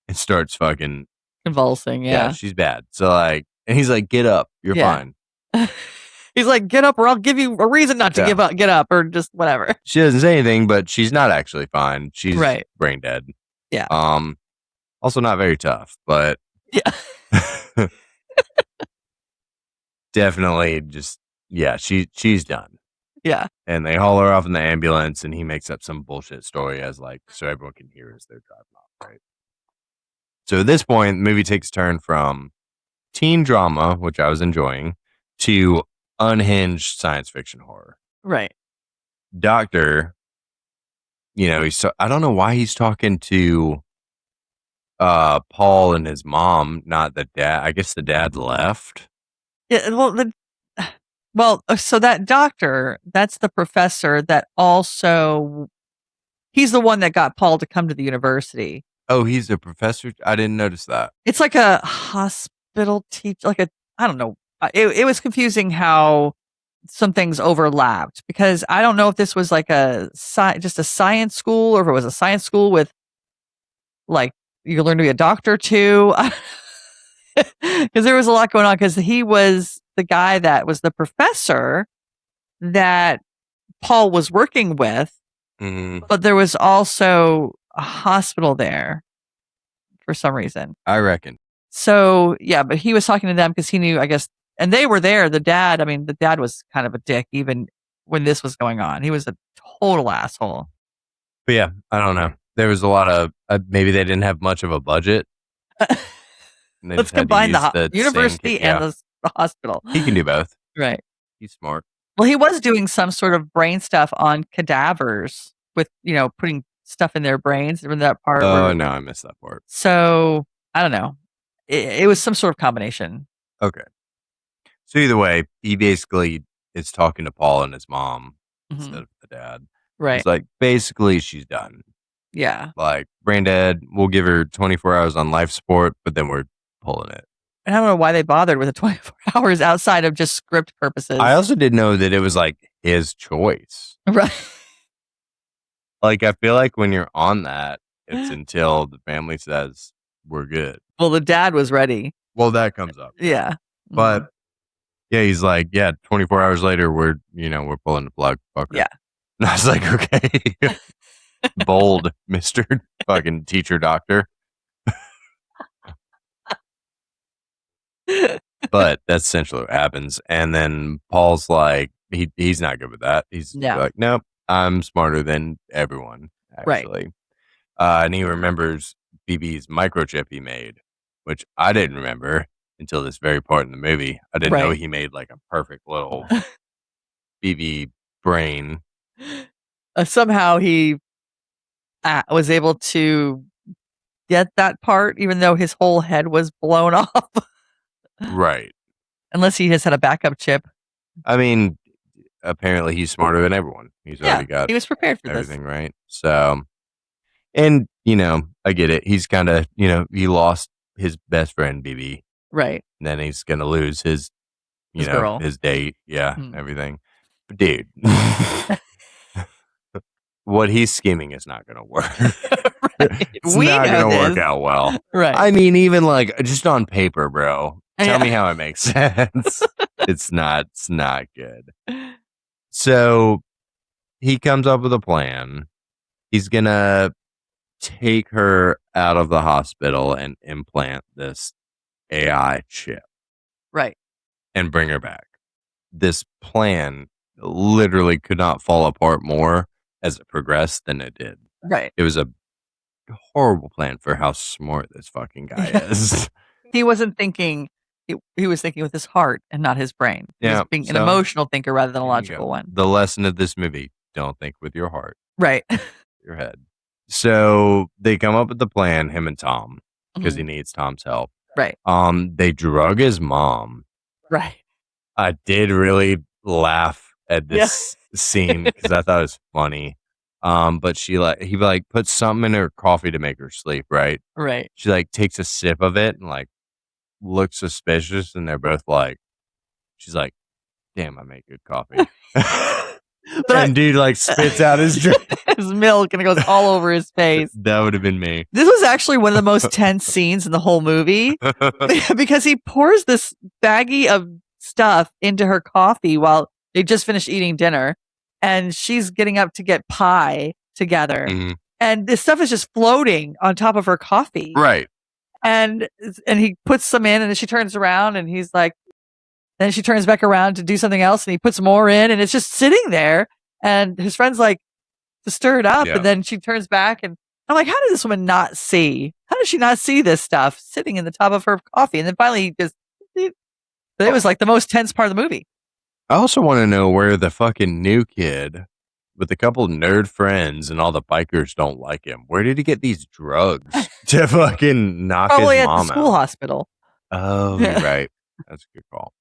and starts fucking convulsing. Yeah. She's bad. So like, and he's like, "Get up. You're fine." He's like, "Get up or I'll give you a reason not to get up or just whatever." She doesn't say anything, but she's not actually fine. She's brain dead. Yeah. Also not very tough, but definitely just, she's done. Yeah. And they haul her off in the ambulance and he makes up some bullshit story as like, so everyone can hear as they're driving off, right? So at this point, the movie takes a turn from teen drama, which I was enjoying, to unhinged science fiction horror. Right. Doctor, I don't know why he's talking to Paul and his mom, not the dad. I guess the dad left. Yeah, so that doctor, that's the professor that also, he's the one that got Paul to come to the university. Oh, he's a professor? I didn't notice that. It's like a hospital teacher, I don't know. It was confusing how some things overlapped because I don't know if this was like just a science school or if it was a science school with like, you learn to be a doctor too. Because there was a lot going on because he was the guy that was the professor that Paul was working with, but there was also a hospital there for some reason. I reckon. So, yeah, but he was talking to them because he knew, I guess, and they were there. The dad was kind of a dick even when this was going on. He was a total asshole. But yeah, I don't know. There was a lot of, maybe they didn't have much of a budget. Let's combine the university and the the hospital. He can do both. Right. He's smart. Well, he was doing some sort of brain stuff on cadavers with, putting stuff in their brains. Remember that part? Oh, no, I missed that part. So, I don't know. It was some sort of combination. Okay. So either way, he basically is talking to Paul and his mom instead of the dad. Right. He's like, basically, she's done. Yeah. Like, brain dead, we'll give her 24 hours on life support, but then we're pulling it. And I don't know why they bothered with the 24 hours outside of just script purposes. I also didn't know that it was like his choice. Right. Like, I feel like when you're on that, it's until the family says we're good. Well, the dad was ready. Well, that comes up. Yeah. But yeah, he's like, 24 hours later, we're pulling the plug. Fucker. Yeah. And I was like, okay. Bold, Mr. fucking teacher doctor. But that's essentially what happens. And then Paul's like, he's not good with that. He's like, nope, I'm smarter than everyone, actually. Right. And he remembers BB's microchip he made, which I didn't remember until this very part in the movie. I didn't know he made like a perfect little BB brain. Somehow he was able to get that part, even though his whole head was blown off. Right. Unless he has had a backup chip. I mean, apparently he's smarter than everyone. He's already got he was prepared for everything, right? So, and, I get it. He's kind of, he lost his best friend, BB. Right. And then he's going to lose his girl. His date. Yeah, everything. But dude, what he's scheming is not going to work. It's not going to work out well. Right. I mean, even like just on paper, bro. Tell me how it makes sense. It's not good. So he comes up with a plan. He's going to take her out of the hospital and implant this AI chip. Right. And bring her back. This plan literally could not fall apart more as it progressed than it did. Right. It was a horrible plan for how smart this fucking guy is. He wasn't thinking, he was thinking with his heart and not his brain. He was being an emotional thinker rather than a logical one. The lesson of this movie, don't think with your heart. Right. Your head. So they come up with the plan, him and Tom, because he needs Tom's help. Right. They drug his mom. Right. I did really laugh at this scene because I thought it was funny. But he puts something in her coffee to make her sleep, right? Right. She takes a sip of it and looks suspicious, and they're both she's like, damn, I make good coffee. And dude spits out his drink. His milk, and it goes all over his face. That would have been me. This was actually one of the most tense scenes in the whole movie because he pours this baggie of stuff into her coffee while they just finished eating dinner, and she's getting up to get pie together, and this stuff is just floating on top of her coffee. Right. And he puts some in, and then she turns around, and he's like, then she turns back around to do something else, and he puts more in, and it's just sitting there. And his friend's like, to stir it up. And then she turns back, and I'm like, how did this woman not see? How does she not see this stuff sitting in the top of her coffee? And then finally, it was like the most tense part of the movie. I also want to know where the fucking new kid with a couple nerd friends and all the bikers don't like him. Where did he get these drugs to fucking knock Probably his mom out? Probably at the school hospital. Oh, you're right. That's a good call.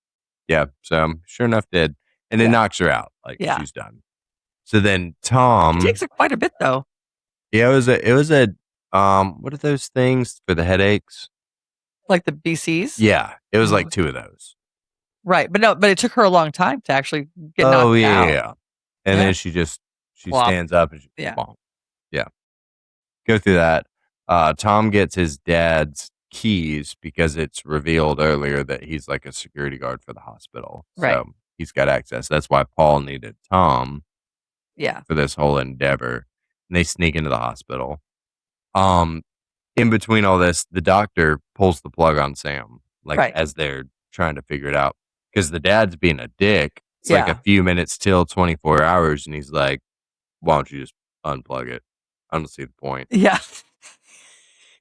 Yeah. So sure enough did. And it knocks her out. She's done. So then Tom. It takes her quite a bit though. Yeah, it was a what are those things for the headaches? Like the BCs? Yeah. It was like 2 of those. Right. But it took her a long time to actually get knocked out. Yeah. And then she stands up and yeah. Go through that. Tom gets his dad's keys because it's revealed earlier that he's like a security guard for the hospital. Right. So he's got access. That's why Paul needed Tom. Yeah. For this whole endeavor. And they sneak into the hospital. In between all this, the doctor pulls the plug on Sam, as they're trying to figure it out. Because the dad's being a dick. It's like a few minutes till 24 hours, and he's like, why don't you just unplug it? I don't see the point. Yeah.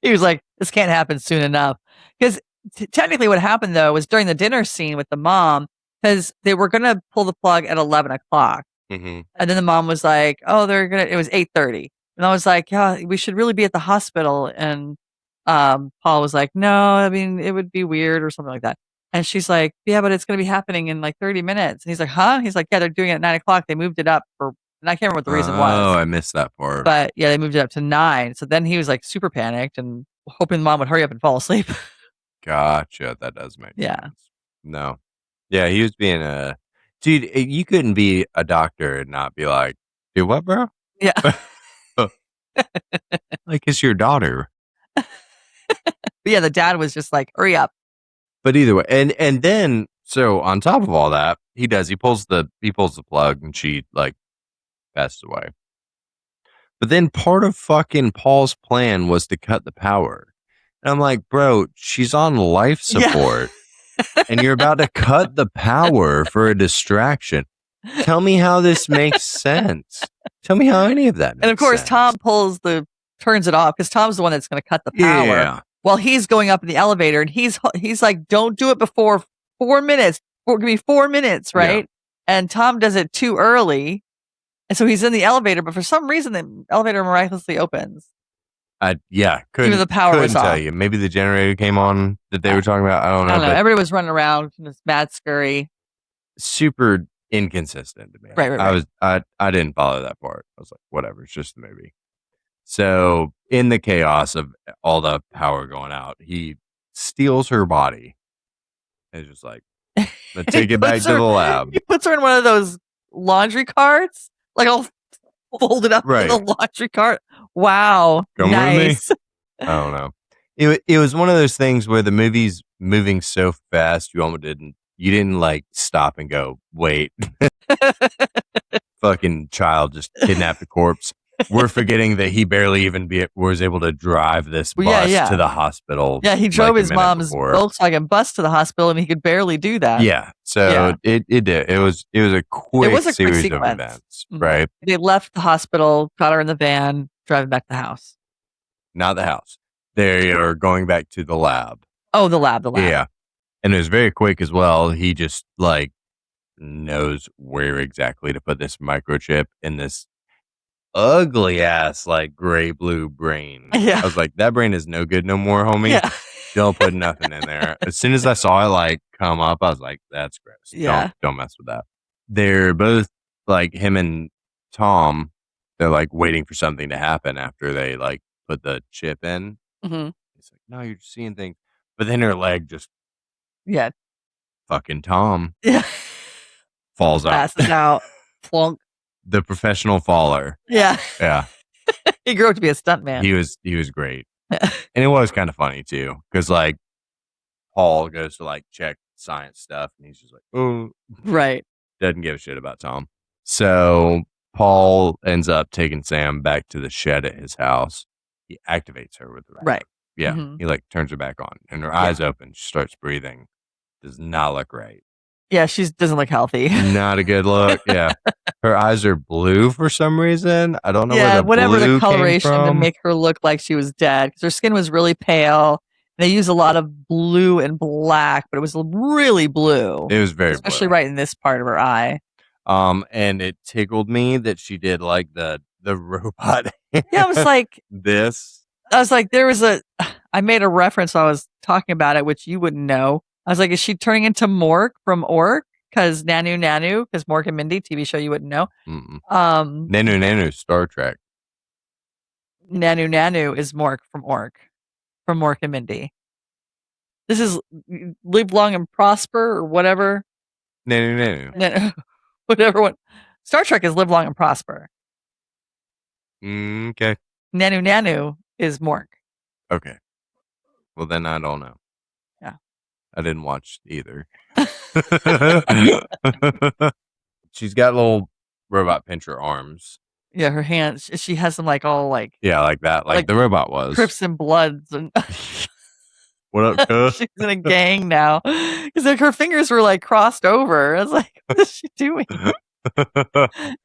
He was like, this can't happen soon enough. Because technically what happened though was during the dinner scene with the mom, because they were going to pull the plug at 11 o'clock. Mm-hmm. And then the mom was like, oh, it was 8:30. And I was like, yeah, we should really be at the hospital. And Paul was like, no, I mean, it would be weird or something like that. And she's like, yeah, but it's going to be happening in like 30 minutes. And he's like, huh? He's like, yeah, they're doing it at 9 o'clock. They moved it up and I can't remember what the reason was. Oh, I missed that part. But yeah, they moved it up to 9. So then he was like super panicked and hoping the mom would hurry up and fall asleep. Gotcha. That does make Yeah. sense. No. Yeah, he was being dude, you couldn't be a doctor and not be like, dude, what, bro? Yeah. Like, it's your daughter. But yeah, the dad was just like, hurry up. But either way, and then so on top of all that, he pulls the plug and she like passes away. But then part of fucking Paul's plan was to cut the power. And I'm like, bro, she's on life support and you're about to cut the power for a distraction. Tell me how this makes sense. Tell me how any of that makes sense. And of course, sense. Tom turns it off because Tom's the one that's going to cut the power. Yeah. While he's going up in the elevator and he's like, don't do it before 4 minutes. Give me 4 minutes, right? Yeah. And Tom does it too early. And so he's in the elevator, but for some reason the elevator miraculously opens. Couldn't even the power was tell off. You. Maybe the generator came on that they were talking about. I don't know. Everybody was running around, just mad scurry. Super inconsistent to me. Right. I didn't follow that part. I was like, whatever, it's just the movie. So in the chaos of all the power going out, he steals her body. And it's just like, let's take it back to the lab. He puts her in one of those laundry carts, like all folded up in the laundry cart. Wow. Come nice. With me. I don't know. It was one of those things where the movie's moving so fast, you almost didn't like stop and go, wait. Fucking child just kidnapped a corpse. We're forgetting that he barely even was able to drive this bus to the hospital. Yeah, he drove his mom's Volkswagen bus to the hospital, and he could barely do that. Yeah, so it did. It was a quick series of events, right? They left the hospital, got her in the van, driving back to the house. Not the house. They are going back to the lab. Oh, the lab. Yeah, and it was very quick as well. He just like knows where exactly to put this microchip in this ugly ass like gray blue brain. Yeah. I was like, that brain is no good no more, homie. Yeah. Don't put nothing in there. As soon as I saw it like come up, I was like, that's gross. Yeah. Don't mess with that. They're both like him and Tom, they're like waiting for something to happen after they like put the chip in. Mm-hmm. It's like, no, you're just seeing things. But then her leg just fucking Tom falls out. Passes out. Flunk. The professional faller. Yeah. Yeah. He grew up to be a stuntman. He was great. And it was kind of funny too, because like Paul goes to like check science stuff and he's just like, oh, right. Doesn't give a shit about Tom. So Paul ends up taking Sam back to the shed at his house. He activates her with the wrap. Right. Yeah. Mm-hmm. He like turns her back on and her eyes open. She starts breathing. Does not look right. Yeah, she doesn't look healthy. Not a good look. Yeah. Her eyes are blue for some reason. I don't know whatever blue the coloration came from. to make her look like she was dead. Because her skin was really pale. They use a lot of blue and black, but it was really blue. It was very especially blue. Right in this part of her eye. And it tickled me that she did like the robot. Yeah, I was like this. I was like, I made a reference while I was talking about it, which you wouldn't know. I was like, is she turning into Mork from Ork? Because Nanu, because Mork and Mindy, TV show you wouldn't know. Mm-mm. Nanu, Star Trek. Nanu is Mork from Ork. From Mork and Mindy. This is Live Long and Prosper or whatever. Nanu. Whatever one. Star Trek is Live Long and Prosper. Okay. Nanu is Mork. Okay. Well, then I don't know. Yeah. I didn't watch either. She's got little robot pincher arms. Yeah, her hands. She has them like all like. Yeah, like that. Like the robot was. Crips and Bloods and. What up, cuz? She's in a gang now. Because like her fingers were like crossed over. I was like, what is she doing?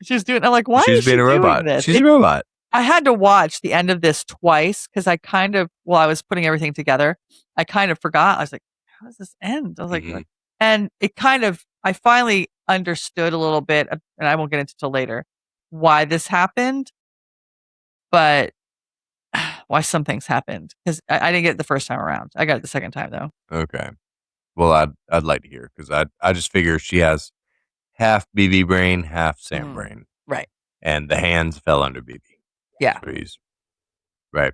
She's doing. I'm like, why is she being a robot? Doing this? She's a robot. I had to watch the end of this twice because while I was putting everything together, I kind of forgot. I was like, how does this end? I was like, and I finally understood a little bit, and I won't get into it till later, why this happened, but why some things happened. Because I didn't get it the first time around. I got it the second time, though. Okay. Well, I'd like to hear because I just figure she has half BB brain, half Sam brain. Right. And the hands fell under BB. Yeah. So right.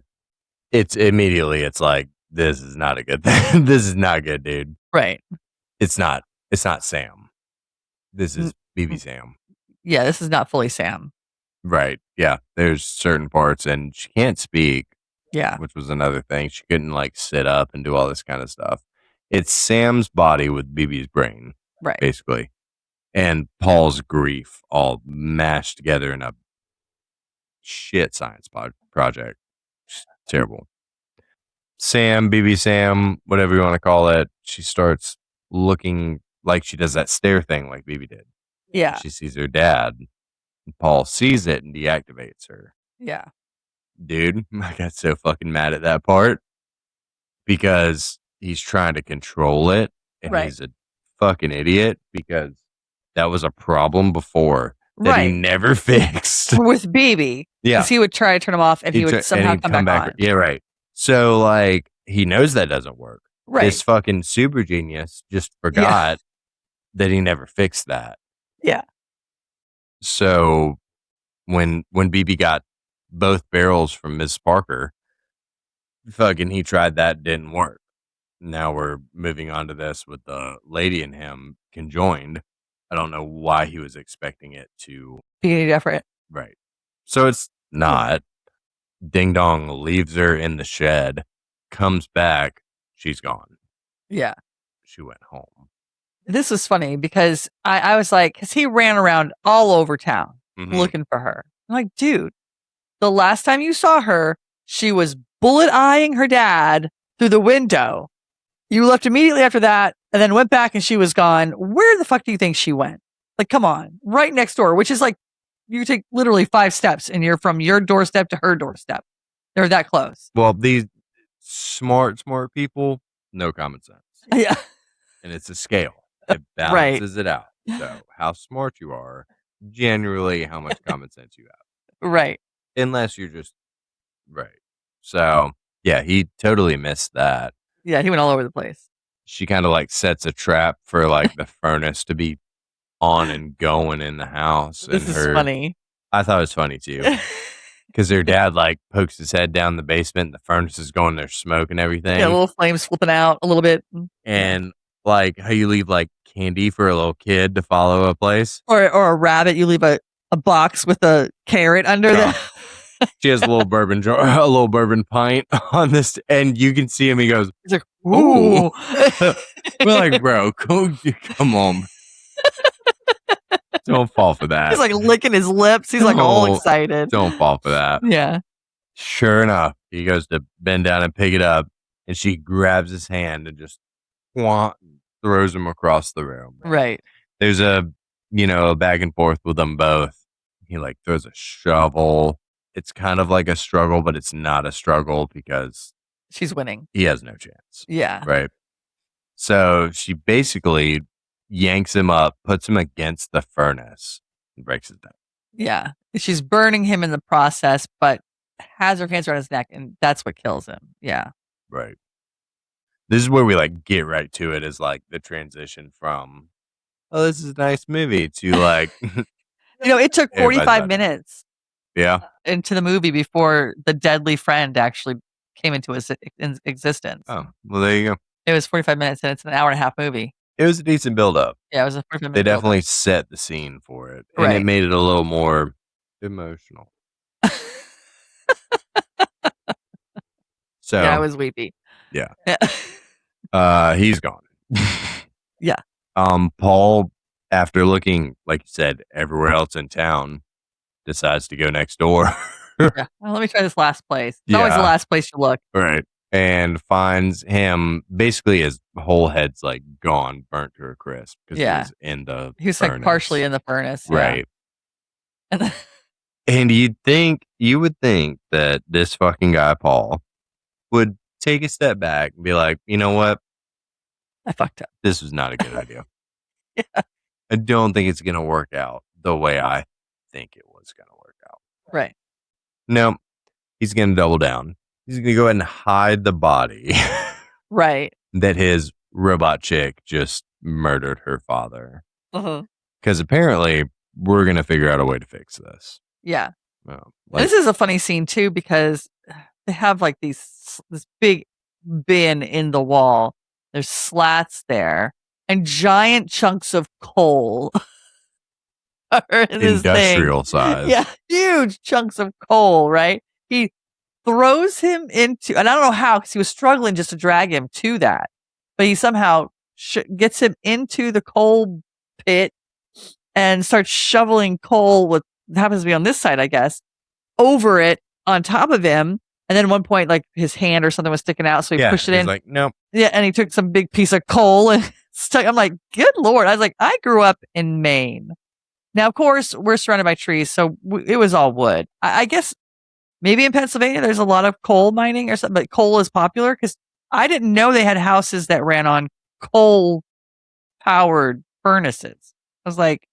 It's like, this is not a good thing. This is not good, dude. Right. It's not Sam. This is BB Sam. Yeah, this is not fully Sam. Right. Yeah. There's certain parts, and she can't speak. Yeah. Which was another thing. She couldn't like sit up and do all this kind of stuff. It's Sam's body with BB's brain. Right. Basically. And Paul's grief all mashed together in a shit science project. Just terrible. Sam, BB Sam, whatever you want to call it, she starts looking like she does that stare thing like BB did. Yeah. She sees her dad. And Paul sees it and deactivates her. Yeah. Dude, I got so fucking mad at that part because he's trying to control it and he's a fucking idiot because that was a problem before that he never fixed. With BB. Yeah. Because he would try to turn him off and he would somehow come back on. Yeah, right. So, like, he knows that doesn't work. Right. This fucking super genius just forgot that he never fixed that. Yeah. So, when BB got both barrels from Ms. Parker, fucking he tried that, didn't work. Now we're moving on to this with the lady and him conjoined. I don't know why he was expecting it to be any different. Right. So it's not. Ding Dong leaves her in the shed, comes back, she's gone. Yeah. She went home. This was funny because I was like, because he ran around all over town looking for her. I'm like, dude, the last time you saw her, she was bullet eyeing her dad through the window. You left immediately after that and then went back and she was gone. Where the fuck do you think she went? Like, come on, right next door, which is like, you take literally 5 steps and you're from your doorstep to her doorstep. They're that close. Well, these smart people, no common sense. Yeah. And it's a scale. It balances it out. So how smart you are, generally how much common sense you have. Right. Unless you're just, right. So, yeah, he totally missed that. Yeah, he went all over the place. She kind of like sets a trap for like the furnace to be on and going in the house. This is funny. I thought it was funny too. Because their dad like pokes his head down the basement and the furnace is going there, smoke and everything. Yeah, little flames flipping out a little bit. And like how you leave like candy for a little kid to follow a place. Or a rabbit, you leave a box with a carrot under there. She has a little bourbon jar, a little bourbon pint on this, and you can see him. He goes, he's like, ooh. We're like, bro, come on. Don't fall for that. He's like licking his lips. He's like all excited. Don't fall for that. Yeah. Sure enough, he goes to bend down and pick it up, and she grabs his hand and just throws him across the room. Right. There's a back and forth with them both. He like throws a shovel. It's kind of like a struggle, but it's not a struggle because she's winning. He has no chance. Yeah. Right. So she basically yanks him up, puts him against the furnace, and breaks his neck. Yeah. She's burning him in the process, but has her hands around his neck, and that's what kills him. Yeah. Right. This is where we like get right to it, is like the transition from, oh, this is a nice movie, to like it took 45 minutes. Yeah. Into the movie before the deadly friend actually came into his existence. Oh, well, there you go. It was 45 minutes and it's an hour-and-a-half movie. It was a decent build-up. Yeah, it was a 45-minute They definitely build-up. set the scene for it. And it made it a little more emotional. So yeah, I was weepy. Yeah. He's gone. Yeah. Paul, after looking, like you said, everywhere else in town, decides to go next door. Yeah. Well, let me try this last place. It's always the last place you look. Right. And finds him, basically his whole head's like gone, burnt to a crisp. Because he was in the He was furnace. like partially in the furnace. Right. Yeah. And you would think that this fucking guy, Paul, would take a step back and be like, you know what? I fucked up. This was not a good idea. I don't think it's going to work out the way I think it was going to work out. Right. No, he's going to double down. He's going to go ahead and hide the body Right. that his robot chick just murdered her father. Uh-huh. Because apparently we're going to figure out a way to fix this. Yeah. Like, this is a funny scene too, because they have like this big bin in the wall. There's slats there and giant chunks of coal are in this industrial thing. size. Yeah, huge chunks of coal, right? He throws him into, and I don't know how, because he was struggling just to drag him to that, but he somehow gets him into the coal pit and starts shoveling coal with, happens to be on this side, I guess, over it on top of him. And then at one point, like his hand or something was sticking out, so he pushed it in. Like, nope. Yeah, and he took some big piece of coal and stuck. I'm like, good Lord. I was like, I grew up in Maine. Now, of course, we're surrounded by trees, so it was all wood. I guess maybe in Pennsylvania there's a lot of coal mining or something, but coal is popular, because I didn't know they had houses that ran on coal-powered furnaces. I was like,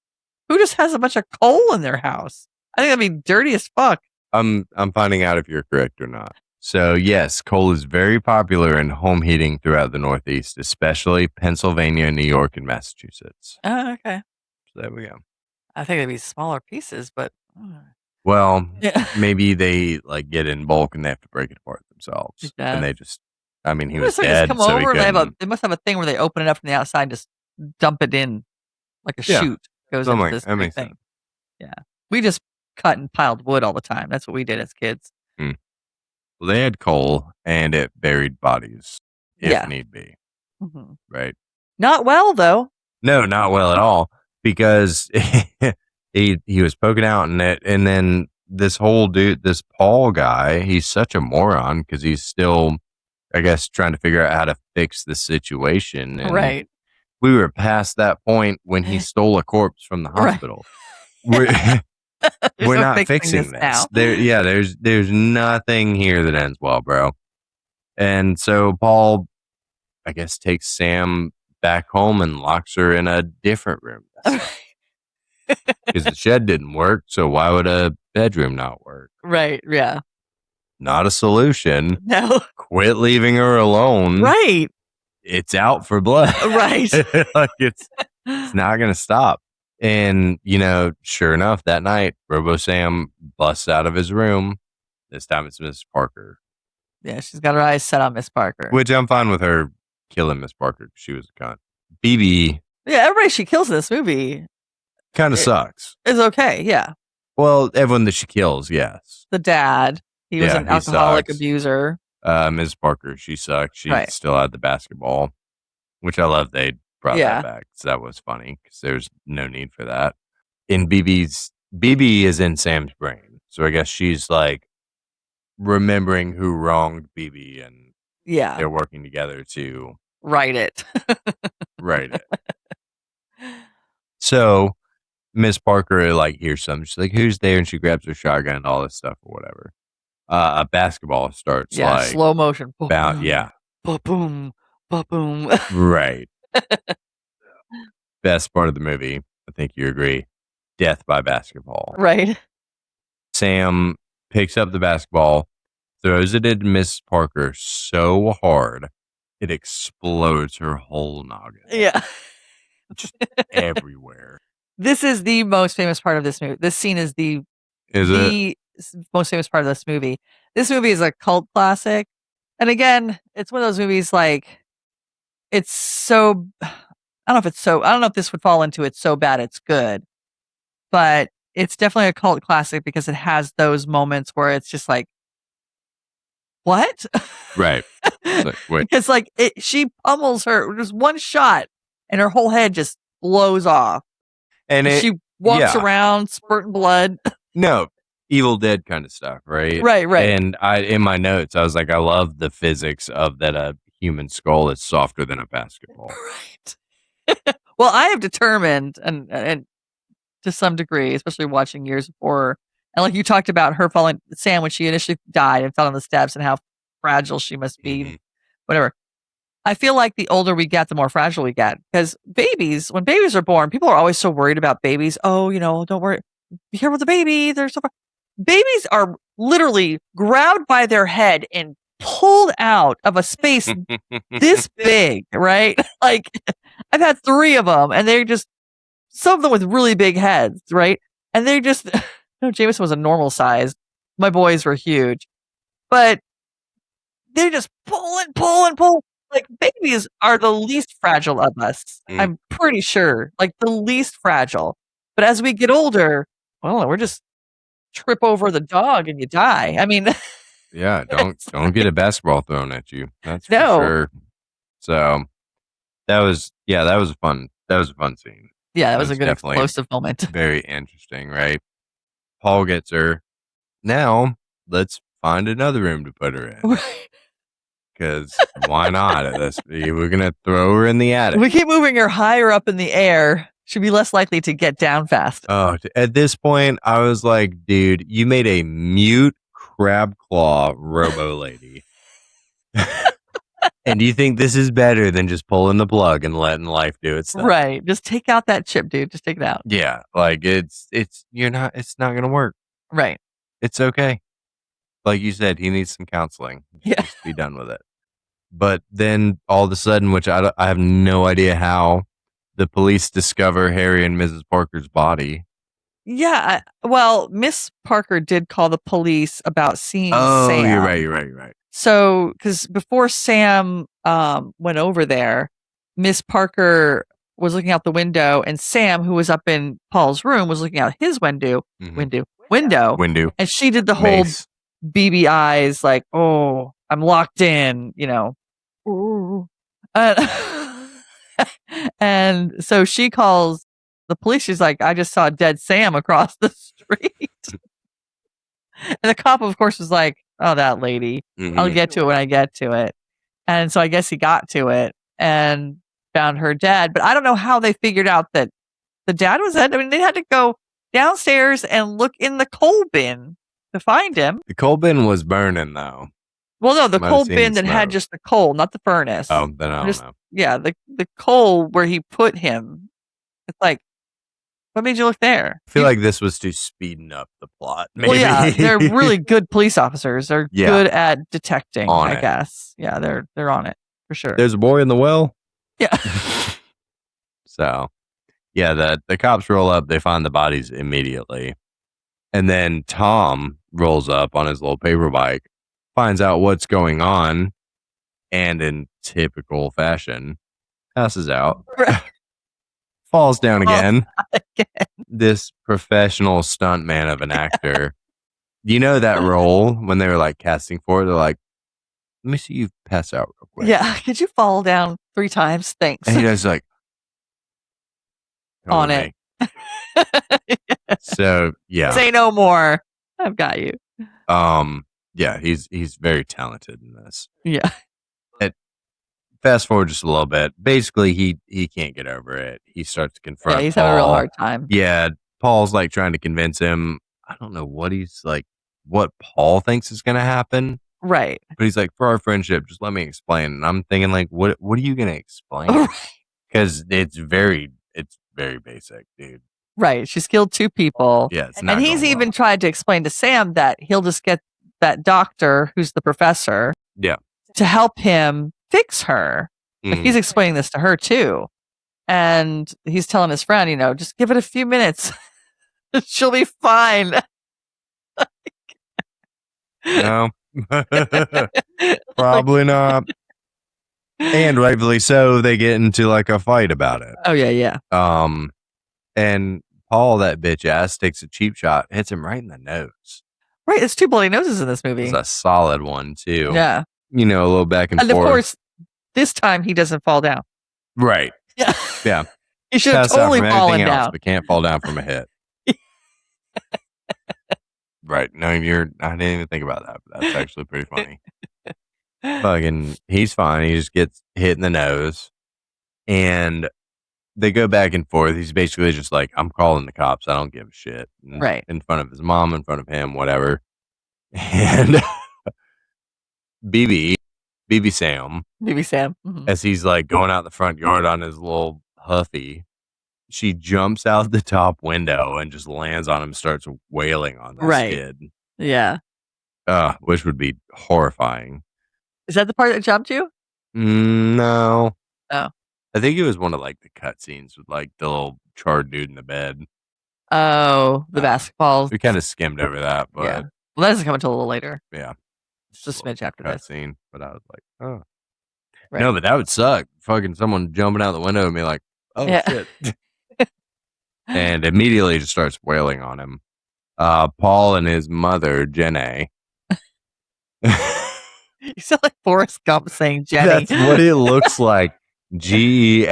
who just has a bunch of coal in their house? I think that'd be dirty as fuck. I'm finding out if you're correct or not. So yes, coal is very popular in home heating throughout the Northeast, especially Pennsylvania, New York, and Massachusetts. Oh, okay. So there we go. I think it'd be smaller pieces, but well, yeah. Maybe they like get in bulk and they have to break it apart themselves. And they just, I mean, he was dead. Come so over and they must have a thing where they open it up from the outside and just dump it in like a chute goes into this big thing. Yeah. We just cut and piled wood all the time. That's what we did as kids. Well, they had coal and it buried bodies if need be. Mm-hmm. Right. Not well, though. No, not well at all, because he was poking out in it. And then this whole dude, this Paul guy, he's such a moron because he's still, I guess, trying to figure out how to fix the situation. And right. We were past that point when he stole a corpse from the hospital. Right. We're not fixing this now. There's nothing here that ends well, bro. And so Paul, I guess, takes Sam back home and locks her in a different room. Because the shed didn't work, so why would a bedroom not work? Right, yeah. Not a solution. No. Quit leaving her alone. Right. It's out for blood. Right. Like it's not going to stop. And, sure enough, that night, Robo Sam busts out of his room. This time it's Miss Parker. Yeah, she's got her eyes set on Miss Parker. Which I'm fine with her killing Miss Parker because she was a cunt. BB. Yeah, everybody she kills in this movie kind of sucks. It's okay, yeah. Well, everyone that she kills, yes. The dad. He was an alcoholic abuser. Ms. Parker, she sucked. She still had the basketball, which I love they brought that back. So that was funny because there's no need for that. BB is in Sam's brain. So I guess she's like remembering who wronged BB and they're working together to write it. Write it. So Miss Parker hears something. She's like, who's there? And she grabs her shotgun and all this stuff or whatever. A basketball starts slow motion. Ba-boom, ba-boom. Right. Best part of the movie, I think you agree. Death by basketball. Right. Sam picks up the basketball, throws it at Miss Parker so hard it explodes her whole noggin. Yeah. Just everywhere. This is the most famous part of this movie. This scene is the most famous part of this movie. This movie is a cult classic. And again, it's one of those movies it's so, I don't know if this would fall into it's so bad it's good, but it's definitely a cult classic because it has those moments where it's just like, what? Right. It's like she pummels her, just one shot and her whole head just blows off. And she walks around spurting blood. No, Evil Dead kind of stuff, right? Right. And in my notes, I was like, I love the physics of that a human skull is softer than a basketball. Right. Well, I have determined, and to some degree, especially watching years of horror, And like you talked about her falling, Sam, when she initially died and fell on the steps and how fragile she must be, whatever. I feel like the older we get, the more fragile we get. Because when babies are born, people are always so worried about babies. Oh, don't worry. Be careful with the baby. Babies are literally grabbed by their head and pulled out of a space this big, right? Like I've had 3 of them and they're just, some of them with really big heads, right? And they just, no, Jameson was a normal size. My boys were huge, but they just pull. Like babies are the least fragile of us. I'm pretty sure, like the least fragile. But as we get older, well, we're just trip over the dog and you die. I mean, yeah, don't get a basketball thrown at you. That's for no. sure. So that was a fun scene. Yeah, that was a good explosive moment. Very interesting, right? Paul gets her. Now let's find another room to put her in. Because why not? We're going to throw her in the attic. We keep moving her higher up in the air. She'd be less likely to get down fast. Oh, at this point, I was like, dude, you made a mute crab claw robo lady. And do you think this is better than just pulling the plug and letting life do its stuff? Right. Just take out that chip, dude. Just take it out. Yeah. Like it's not going to work. Right. It's okay. Like you said, he needs some counseling. Just be done with it. But then all of a sudden, which I have no idea how, the police discover Harry and Mrs. Parker's body. Yeah. Well, Miss Parker did call the police about seeing Sam. Oh, you're right. So, because before Sam went over there, Miss Parker was looking out the window, and Sam, who was up in Paul's room, was looking out his window. And she did the whole BB eyes, like, oh, I'm locked in, Ooh. And so she calls the police. She's like, I just saw dead Sam across the street. And the cop, of course, was like, oh, that lady. I'll get to it when I get to it. And so I guess he got to it and found her dead. But I don't know how they figured out that the dad was dead. I mean, they had to go downstairs and look in the coal bin to find him. The coal bin was burning, though. Well, no, the coal bin that had just the coal, not the furnace. Oh, then I don't know. Yeah, the coal where he put him. It's like, what made you look there? I feel like this was to speeding up the plot. Maybe. Well, yeah, they're really good police officers. They're good at detecting, I guess. Yeah, they're on it for sure. There's a boy in the well. Yeah. So, yeah, the cops roll up. They find the bodies immediately. And then Tom rolls up on his little paper bike, finds out what's going on, and in typical fashion, passes out. Falls down again. This professional stuntman of an actor. You know that role when they were like casting for it? They're like, let me see you pass out real quick. Yeah. Could you fall down 3 times? Thanks. And he does like on it. So yeah. Say no more. I've got you. Yeah, he's very talented in this. Yeah. Fast forward just a little bit. Basically, he can't get over it. He starts to confront. Yeah, he's Paul. having a real hard time. Yeah, Paul's like trying to convince him. I don't know what what Paul thinks is going to happen. Right. But he's like, for our friendship, just let me explain. And I'm thinking, like, what are you going to explain? Because it's very basic, dude. Right. She's killed 2 people. Yeah, it's not and he's even tried to explain to Sam that he'll just get that doctor who's the professor. Yeah. To help him fix her. Like he's explaining this to her too. And he's telling his friend, just give it a few minutes. She'll be fine. No. Probably not. And rightfully so, they get into like a fight about it. Oh yeah. And Paul, that bitch ass, takes a cheap shot, hits him right in the nose. Right, it's 2 bloody noses in this movie. It's a solid one too. Yeah. A little back and forth. And of course, this time he doesn't fall down. Right. Yeah. Yeah. He should have totally fallen down. Else, but can't fall down from a hit. Right. No, I didn't even think about that, but that's actually pretty funny. Fucking, he's fine. He just gets hit in the nose. And they go back and forth. He's basically just like, I'm calling the cops. I don't give a shit. Right. In front of his mom, in front of him, whatever. And BB Sam, Maybe Sam. Mhm. as he's like going out the front yard on his little Huffy, she jumps out the top window and just lands on him and starts wailing on this Right. kid. Yeah. Which would be horrifying. Is that the part that jumped you? No. Oh. I think it was one of like the cutscenes with like the little charred dude in the bed. Oh, the basketball. We kind of skimmed over that, but Yeah. Well, that doesn't come until a little later. yeah. It's just a smidge after this. Cutscene. But I was like, oh. Right. No, but that would suck. Fucking someone jumping out the window and be like, oh Yeah. shit. And immediately just starts wailing on him. Paul and his mother, Jenny. You sound like Forrest Gump saying Jenny. That's what it looks like. Geannie.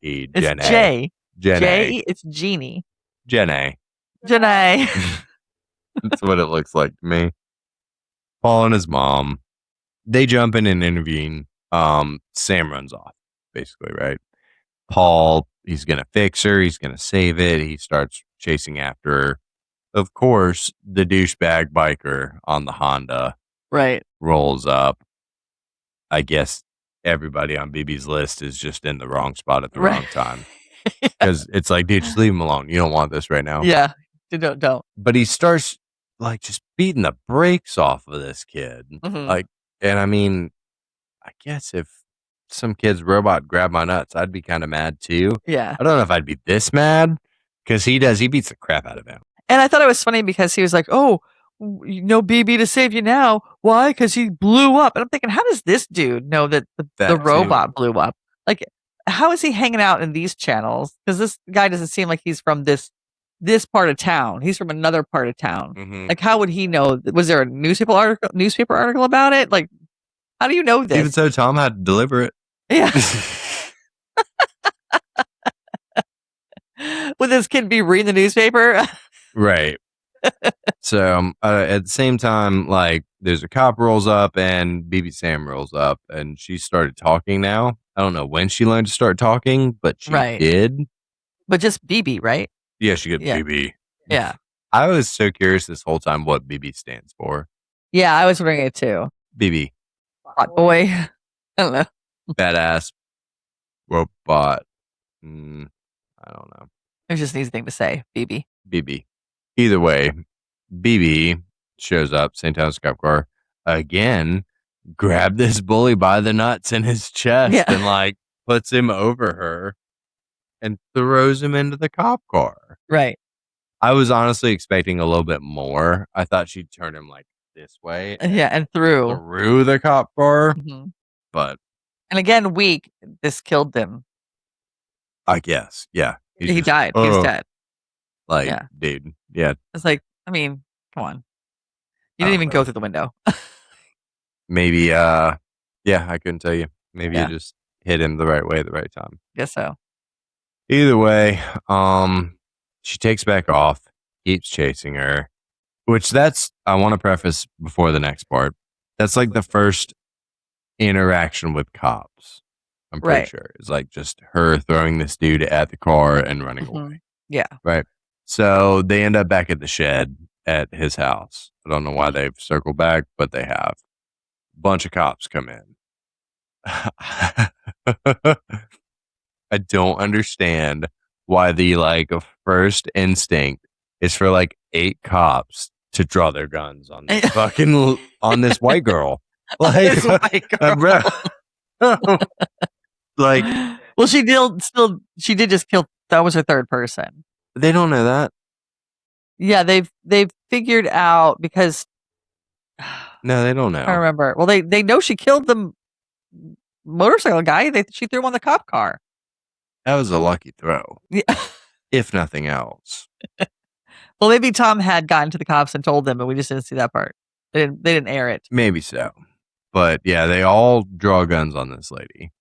It's Jenny. J. Jenny. J, it's Jeannie. Jenny. Jenny. That's what it looks like to me. Paul and his mom, they jump in and intervene. Sam runs off, basically, right? Paul, he's going to fix her. He's going to save it. He starts chasing after her. Of course, the douchebag biker on the Honda Right. rolls up. I guess everybody on BB's list is just in the wrong spot at the wrong time. Because it's like, dude, just leave him alone. You don't want this right now. Yeah. Don't. But he starts like just beating the brakes off of this kid. Mhm. Like, and I mean, I guess if some kid's robot grabbed my nuts, I'd be kind of mad too. Yeah. I don't know if I'd be this mad because he beats the crap out of him. And I thought it was funny because he was like, oh, no BB to save you now. Why? Because he blew up. And I'm thinking, how does this dude know that the robot blew up? Like, how is he hanging out in these channels? Because this guy doesn't seem like he's from this part of town. He's from another part of town. Mm-hmm. Like, how would he know? Was there a newspaper article about it? Like, how do you know this? Even so, Tom had to deliver it. Yeah. Would this kid be reading the newspaper? Right. So at the same time, like there's a cop rolls up and BB Sam rolls up and she started talking now. I don't know when she learned to start talking, but she did. But just BB, right? Yeah, she got BB. Yeah. I was so curious this whole time what BB stands for. Yeah, I was wondering it too. BB. Hot boy. I don't know. Badass. Robot. I don't know. It's just an easy thing to say. BB. BB. Either way, BB shows up, St. Thomas cop car, again, grab this bully by the nuts in his chest and like puts him over her and throws him into the cop car. Right. I was honestly expecting a little bit more. I thought she'd turn him like this way. Yeah, and through the cop car. Mm-hmm. But. And again, weak. This killed him. I guess. Yeah. He died. He was dead. Like, dude. Yeah. It's like, I mean, come on. You didn't even go through the window. Maybe, yeah, I couldn't tell you. Maybe you just hit him the right way at the right time. Guess so. Either way, she takes back off, keeps chasing her, which I want to preface before the next part. That's like the first interaction with cops. I'm pretty sure. It's like just her throwing this dude at the car and running away. Yeah. Right. So they end up back at the shed at his house. I don't know why they've circled back, but they have. A bunch of cops come in. I don't understand why the like first instinct is for like 8 cops to draw their guns on this fucking on this white girl. Like, this white girl. Like, well, she did just kill. That was her third person. They don't know that. Yeah, they've figured out because. No, they don't know. I remember. Well, they know she killed the motorcycle guy. She threw him on the cop car. That was a lucky throw. Yeah. If nothing else. Well, maybe Tom had gotten to the cops and told them, but we just didn't see that part. They didn't air it. Maybe so. But yeah, they all draw guns on this lady.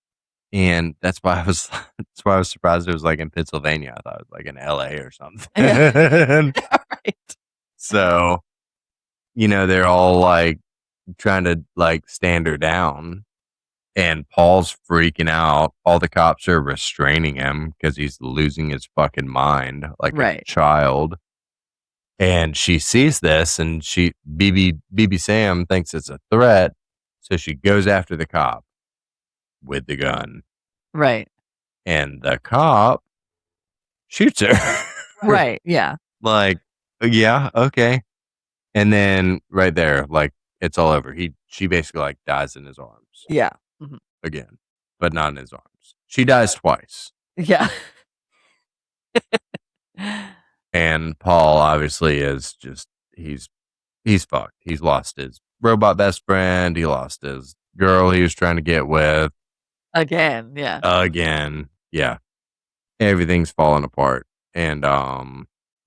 And that's why I was surprised it was like in Pennsylvania. I thought it was like in LA or something. Yeah. Right. So, they're all like trying to like stand her down. And Paul's freaking out. All the cops are restraining him because he's losing his fucking mind like a child. And she sees this, and BB Sam thinks it's a threat, so she goes after the cop with the gun. Right. And the cop shoots her. Right. Yeah. Like, yeah, okay. And then right there, like, it's all over. She basically like dies in his arms. Yeah. Again, but not in his arms. She dies twice. Yeah. And Paul obviously is just he's fucked. He's lost his robot best friend. He lost his girl he was trying to get with. Again, yeah. Yeah. Everything's falling apart. And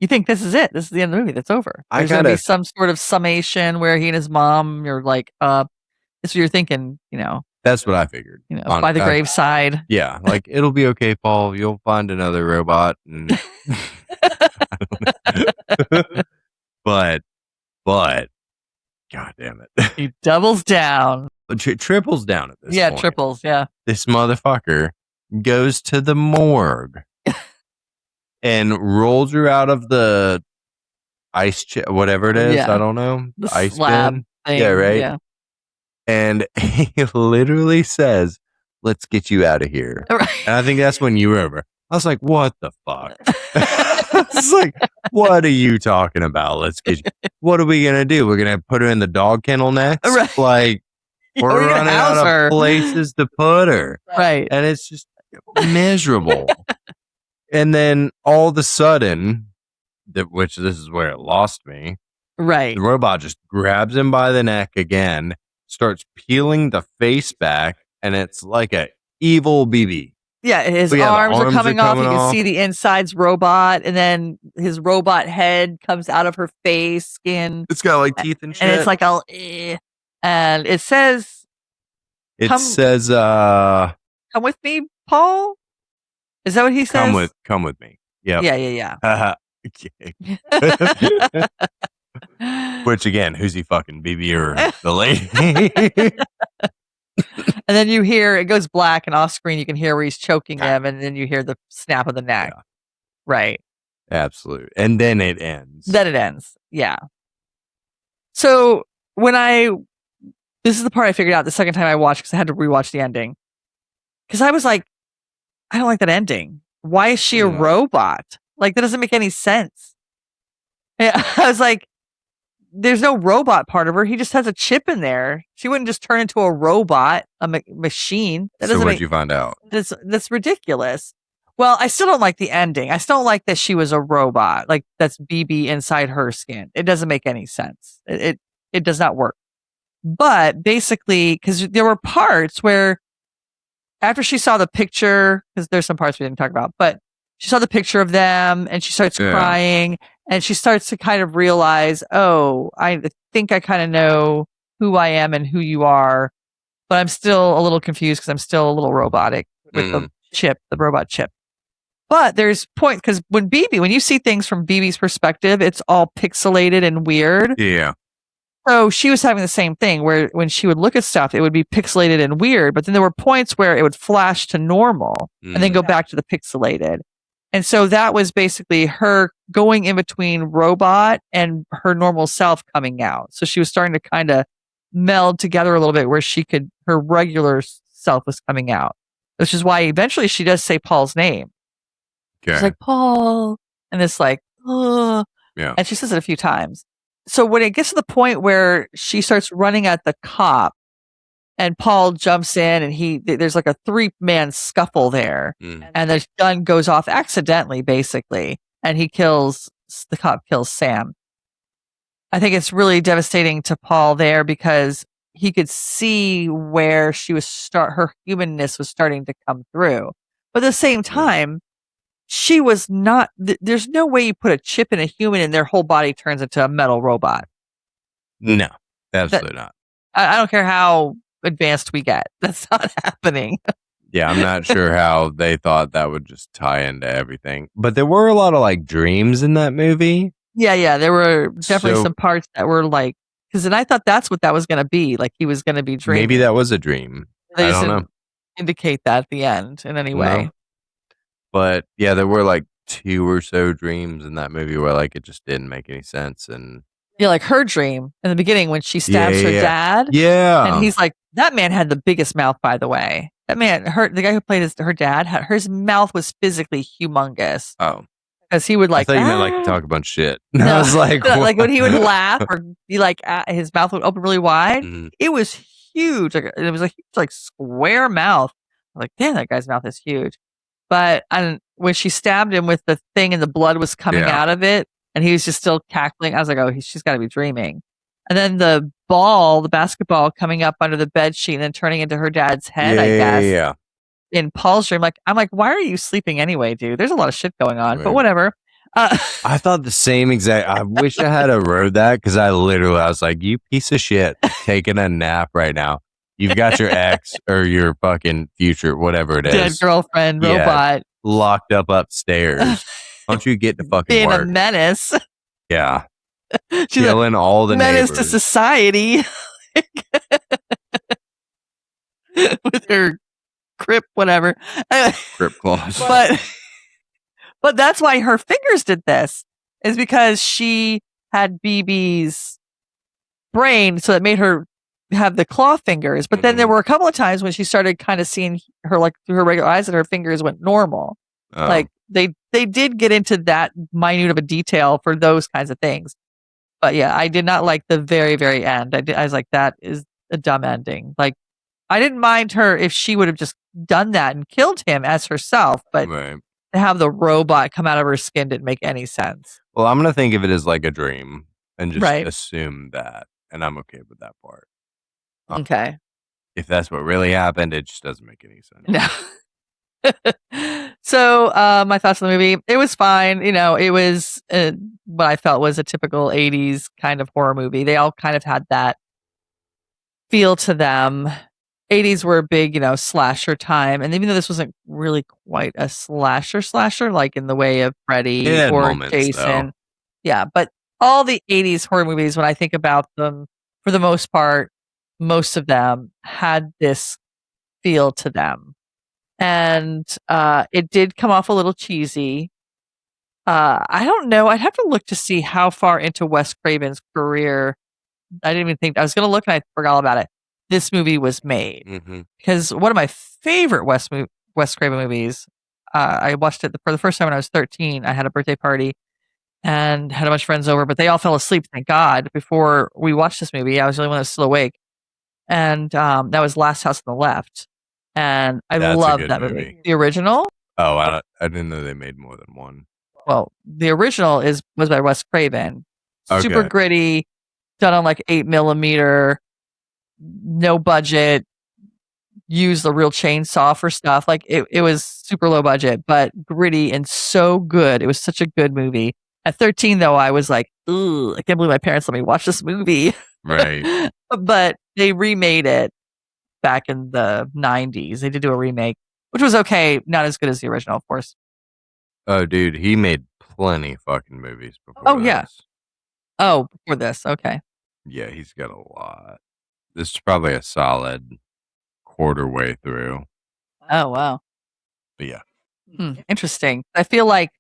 you think this is it? This is the end of the movie. That's over. There's gonna be some sort of summation where he and his mom are like, this is what you're thinking, you know. That's what I figured. You know, by the graveside. Yeah, like it'll be okay, Paul. You'll find another robot. And but God damn it. He doubles down. Triples down at this point. Yeah, triples, yeah. This motherfucker goes to the morgue and rolls her out of the ice whatever it is. I don't know. The ice slab bin. Thing, yeah, right. Yeah. And he literally says, "Let's get you out of here." Right. And I think that's when you were over. I was like, "What the fuck?" It's like, what are you talking about? Let's get you. What are we gonna do? We're gonna put her in the dog kennel next. Right. Like we're running out of places to put her. Right. And it's just miserable. And then all of a sudden, which this is where it lost me. Right. The robot just grabs him by the neck again, starts peeling the face back, and it's like a evil BB. Yeah, his arms are coming off. You can see the inside's robot, and then his robot head comes out of her face, skin. It's got like teeth and shit. And it's like all, and it says, "Come with me, Paul." Is that what he says? Come with me. Yep. Yeah. Which again, who's he fucking, BB or the lady? And then you hear it goes black, and off screen you can hear where he's choking him, and then you hear the snap of the neck. Yeah. Right. Absolutely. And then it ends. Yeah. So this is the part I figured out the second time I watched, because I had to rewatch the ending. Because I was like, I don't like that ending. Why is she a robot? Like, that doesn't make any sense. Yeah, I was like, there's no robot part of her. He just has a chip in there. She wouldn't just turn into a robot, a machine. So what'd you find out? That's ridiculous. Well, I still don't like the ending. I still don't like that she was a robot. Like, that's BB inside her skin. It doesn't make any sense. It does not work. But basically, because there were parts where after she saw the picture, because there's some parts we didn't talk about, but she saw the picture of them and she starts crying, and she starts to kind of realize, oh, I think I kind of know who I am and who you are, but I'm still a little confused because I'm still a little robotic with the robot chip. But there's point, because when you see things from BB's perspective, it's all pixelated and weird. Yeah. So she was having the same thing where when she would look at stuff, it would be pixelated and weird, but then there were points where it would flash to normal and then go back to the pixelated. And so that was basically her going in between robot and her normal self coming out. So she was starting to kind of meld together a little bit where her regular self was coming out, which is why eventually she does say Paul's name. Okay. She's like, Paul. And it's like, oh. Yeah. And she says it a few times. So when it gets to the point where she starts running at the cop and Paul jumps in and there's like a 3-man scuffle there and the gun goes off accidentally, basically. And the cop kills Sam. I think it's really devastating to Paul there because he could see where her humanness was starting to come through. But at the same time, she was not, there's no way you put a chip in a human and their whole body turns into a metal robot. No, absolutely not. I don't care how advanced we get. That's not happening. Yeah, I'm not sure how they thought that would just tie into everything. But there were a lot of like dreams in that movie. Yeah. There were definitely some parts that were like, because then I thought that's what that was going to be. Like he was going to be dreaming. Maybe that was a dream. They I just don't didn't know. indicate that at the end in any way. No. But yeah, there were like 2 or so dreams in that movie where like it just didn't make any sense. And Yeah, like her dream in the beginning when she stabs her dad, and yeah. he's like, that man had the biggest mouth, by the way. That man, the guy who played her dad, his mouth was physically humongous Oh, because he would I like, thought you meant like talk a bunch of shit. I no, was like, like when he would what? laugh or he like his mouth would open really wide. Mhm. It was huge. Like it was a huge, like square mouth. I'm like, damn, that guy's mouth is huge. But when she stabbed him with the thing and the blood was coming Yeah. out of it, and he was just still cackling, I was like, oh, she's got to be dreaming. And then the basketball coming up under the bed sheet and then turning into her dad's head, I guess. Yeah. In Paul's dream, I'm like, why are you sleeping anyway, dude? There's a lot of shit going on, but Right. whatever. I thought the same exact. I wish I had wrote that because I was like, you piece of shit, taking a nap right now. You've got your ex or your fucking future, whatever it is, dead girlfriend, robot, locked up upstairs. Don't you get to fucking being work? a menace. Yeah, She's killing all the menace neighbors. to society with her crip, whatever. Crip claws. But that's why her fingers did this, is because she had BB's brain, so it made her have the claw fingers. But then there were a couple of times when she started kind of seeing her like through her regular eyes, and her fingers went normal. Like they did get into that minute of a detail for those kinds of things. But yeah, I did not like the very, very end. I was like, that is a dumb ending. Like, I didn't mind her if she would have just done that and killed him as herself, but Right. to have the robot come out of her skin didn't make any sense. Well, I'm gonna think of it as like a dream and just Right. assume that, and I'm okay with that part. Okay. If that's what really happened, it just doesn't make any sense. No. So, my thoughts on the movie, it was fine. It was what I felt was a typical 80s kind of horror movie. They all kind of had that feel to them. 80s were a big, slasher time. And even though this wasn't really quite a slasher, like in the way of Freddy or moments, Jason. though. Yeah. But all the 80s horror movies, when I think about them, for the most part, most of them had this feel to them. And it did come off a little cheesy. I don't know. I'd have to look to see how far into Wes Craven's career. I didn't even think. I was going to look and I forgot all about it. This movie was made. Because one of my favorite Wes Craven movies, I watched it for the first time when I was 13. I had a birthday party and had a bunch of friends over, but they all fell asleep, thank God, before we watched this movie. I was the only one that was still awake. And that was Last House on the Left. And I love that movie. The original? Oh, I didn't know they made more than one. Well, the original was by Wes Craven. Super Okay. gritty, done on like 8mm, no budget, used the real chainsaw for stuff. Like it was super low budget, but gritty and so good. It was such a good movie. At 13, though, I was like, ugh, I can't believe my parents let me watch this movie. Right. But they remade it back in the 90s. They did do a remake, which was okay. Not as good as the original, of course. Oh, dude, he made plenty fucking movies before. Oh, yeah. Oh, before this. Okay. Yeah, he's got a lot. This is probably a solid quarter way through. Oh, wow. But yeah. Interesting. I feel like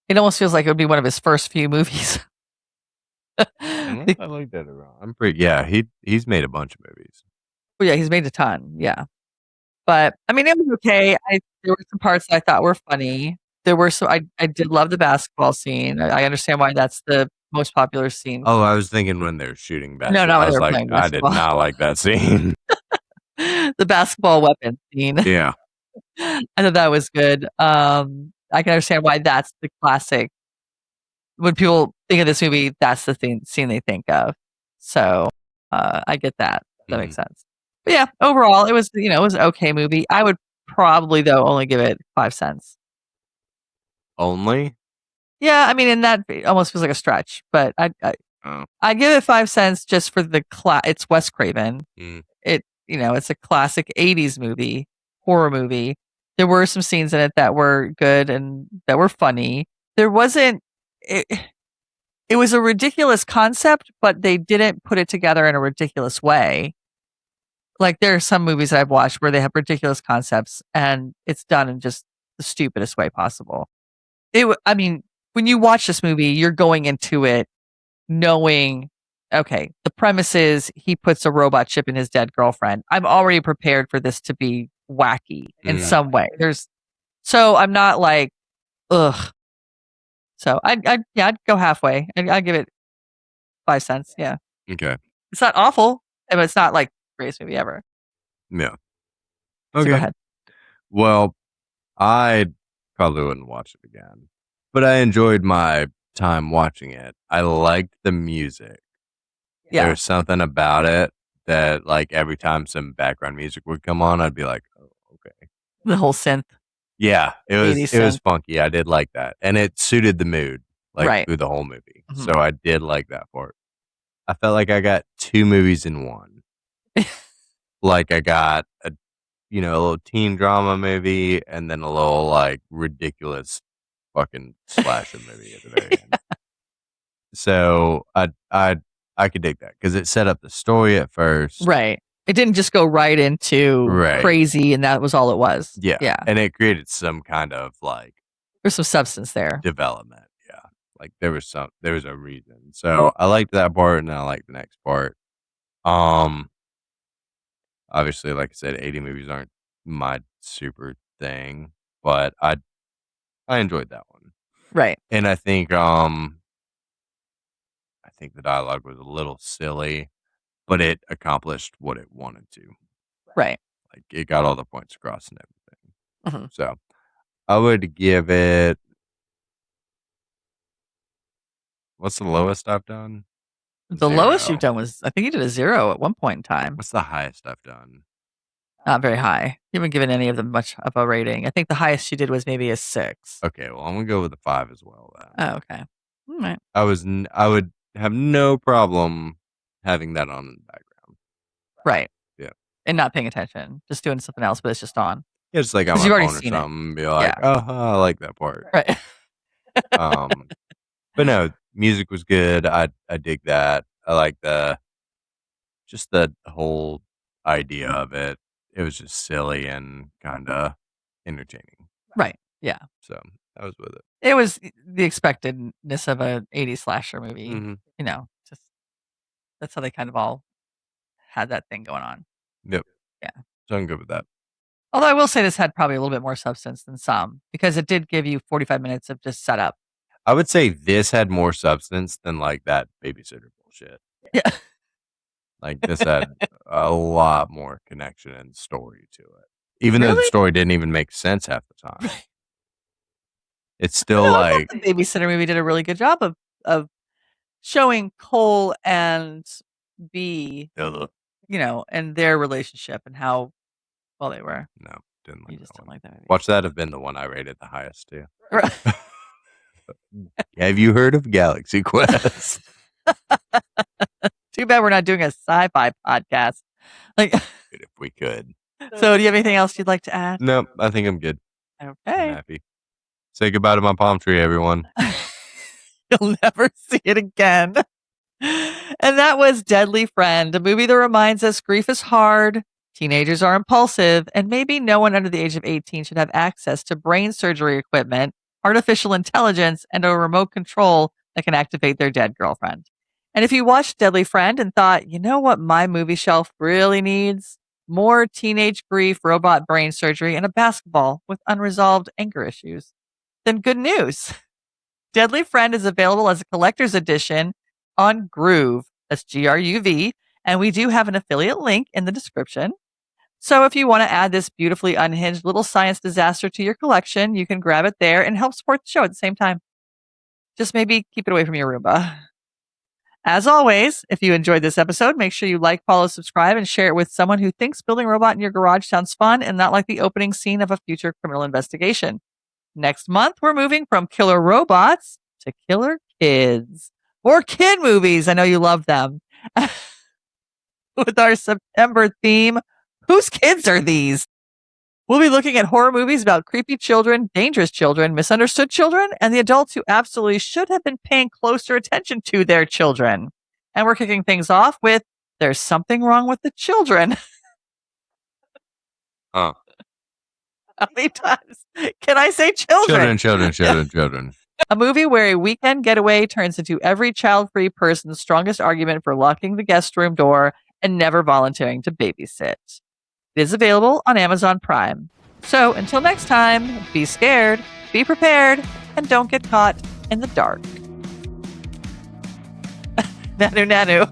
it almost feels like it would be one of his first few movies. I like that around. I'm pretty. Yeah, he's made a bunch of movies. Oh, yeah, he's made a ton. Yeah. But I mean, it was okay. There were some parts that I thought were funny. There were some. I did love the basketball scene. I understand why that's the most popular scene. Oh, I was thinking when they're shooting basketball. No, I they was were like, playing I did basketball. not like that scene. The basketball weapon scene. Yeah. I thought that was good. I can understand why that's the classic. When people think of this movie, that's the scene they think of. So I get that. That makes sense. But yeah, overall, it was it was an okay movie. I would probably though only give it 5 cents. Only? Yeah, I mean, in that it almost feels like a stretch, but I give it 5 cents just for the it's Wes Craven. It's a classic 80s movie, horror movie. There were some scenes in it that were good and that were funny. There wasn't it was a ridiculous concept, but they didn't put it together in a ridiculous way. Like, there are some movies I've watched where they have ridiculous concepts, and it's done in just the stupidest way possible. I mean, when you watch this movie, you're going into it knowing, okay, the premise is he puts a robot chip in his dead girlfriend. I'm already prepared for this to be wacky in some way. So I'm not like, ugh. So I'd go halfway. I'd give it 5 cents. Yeah. Okay. It's not awful, but it's not like the greatest movie ever. Yeah. So go Okay. ahead. Well, I probably wouldn't watch it again, but I enjoyed my time watching it. I liked the music. Yeah. There's something about it that, like, every time some background music would come on, I'd be like, "Oh, okay." The whole synth. Yeah, it 80s was synth. funky. I did like that, and it suited the mood, like, Right. through the whole movie. Mhm. So I did like that part. I felt like I got 2 movies in one. Like, I got a little teen drama movie and then a little, like, ridiculous fucking slasher movie at the very end. So I could dig that because it set up the story at first. Right. It didn't just go right into Right. crazy and that was all it was. Yeah. Yeah. And it created some kind of, like, There's some substance there. development. Yeah. Like, there was a reason. So I liked that part and I liked the next part. Obviously, like I said, 80 movies aren't my super thing, but I enjoyed that one. Right. And I think the dialogue was a little silly, but it accomplished what it wanted to. Right. Like, it got all the points across and everything. Mhm. So I would give it. What's the lowest I've done? The lowest 0. you've done was, I think you did a 0 at one point in time. What's the highest I've done? Not very high. You haven't given any of them much of a rating. I think the highest you did was maybe a 6. Okay, well, I'm gonna go with a 5 as well. Then. Oh, okay. All right. I would have no problem having that on in the background. Right. Yeah. And not paying attention. Just doing something else, but it's just on. Yeah, just like on 'Cause my you've already phone or seen it. something, be like, Yeah. "Oh, I like that part." Right. But no, music was good. I dig that. I like the whole idea of it. It was just silly and kinda entertaining. Right. Yeah. So I was with it. It was the expectedness of a 80s slasher movie. Mhm. You know, just that's how they kind of all had that thing going on. Yep. Yeah. So I'm good with that. Although I will say this had probably a little bit more substance than some because it did give you 45 minutes of just setup. I would say this had more substance than, like, that babysitter bullshit. Yeah. Like, this had a lot more connection and story to it. Even though the Really? story didn't even make sense half the time. It's still No, I like thought the babysitter movie did a really good job of showing Cole and B, ugh, and their relationship and how well they were. no, didn't You like just that don't one. like that movie. Watch that have been the one I rated the highest too. Right. Have you heard of Galaxy Quest? Too bad we're not doing a sci-fi podcast. Like, If we could. so do you have anything else you'd like to add? Nope, I think I'm good. I'm Okay. happy. Say goodbye to my palm tree, everyone. You'll never see it again. And that was Deadly Friend, a movie that reminds us grief is hard, teenagers are impulsive, and maybe no one under the age of 18 should have access to brain surgery equipment, artificial intelligence, and a remote control that can activate their dead girlfriend. And if you watched Deadly Friend and thought, you know what my movie shelf really needs? More teenage grief, robot brain surgery, and a basketball with unresolved anger issues, then good news. Deadly Friend is available as a collector's edition on Groove. That's GRUV. And we do have an affiliate link in the description. So if you want to add this beautifully unhinged little science disaster to your collection, you can grab it there and help support the show at the same time. Just maybe keep it away from your Roomba. As always, if you enjoyed this episode, make sure you like, follow, subscribe, and share it with someone who thinks building a robot in your garage sounds fun and not like the opening scene of a future criminal investigation. Next month, we're moving from killer robots to killer kids. More kid movies. I know you love them. With our September theme, whose kids are these? We'll be looking at horror movies about creepy children, dangerous children, misunderstood children, and the adults who absolutely should have been paying closer attention to their children. And we're kicking things off with There's Something Wrong with the Children. Oh. How many times can I say children? Children. A movie where a weekend getaway turns into every child-free person's strongest argument for locking the guest room door and never volunteering to babysit. It is available on Amazon Prime. So until next time, be scared, be prepared, and don't get caught in the dark. Nanu.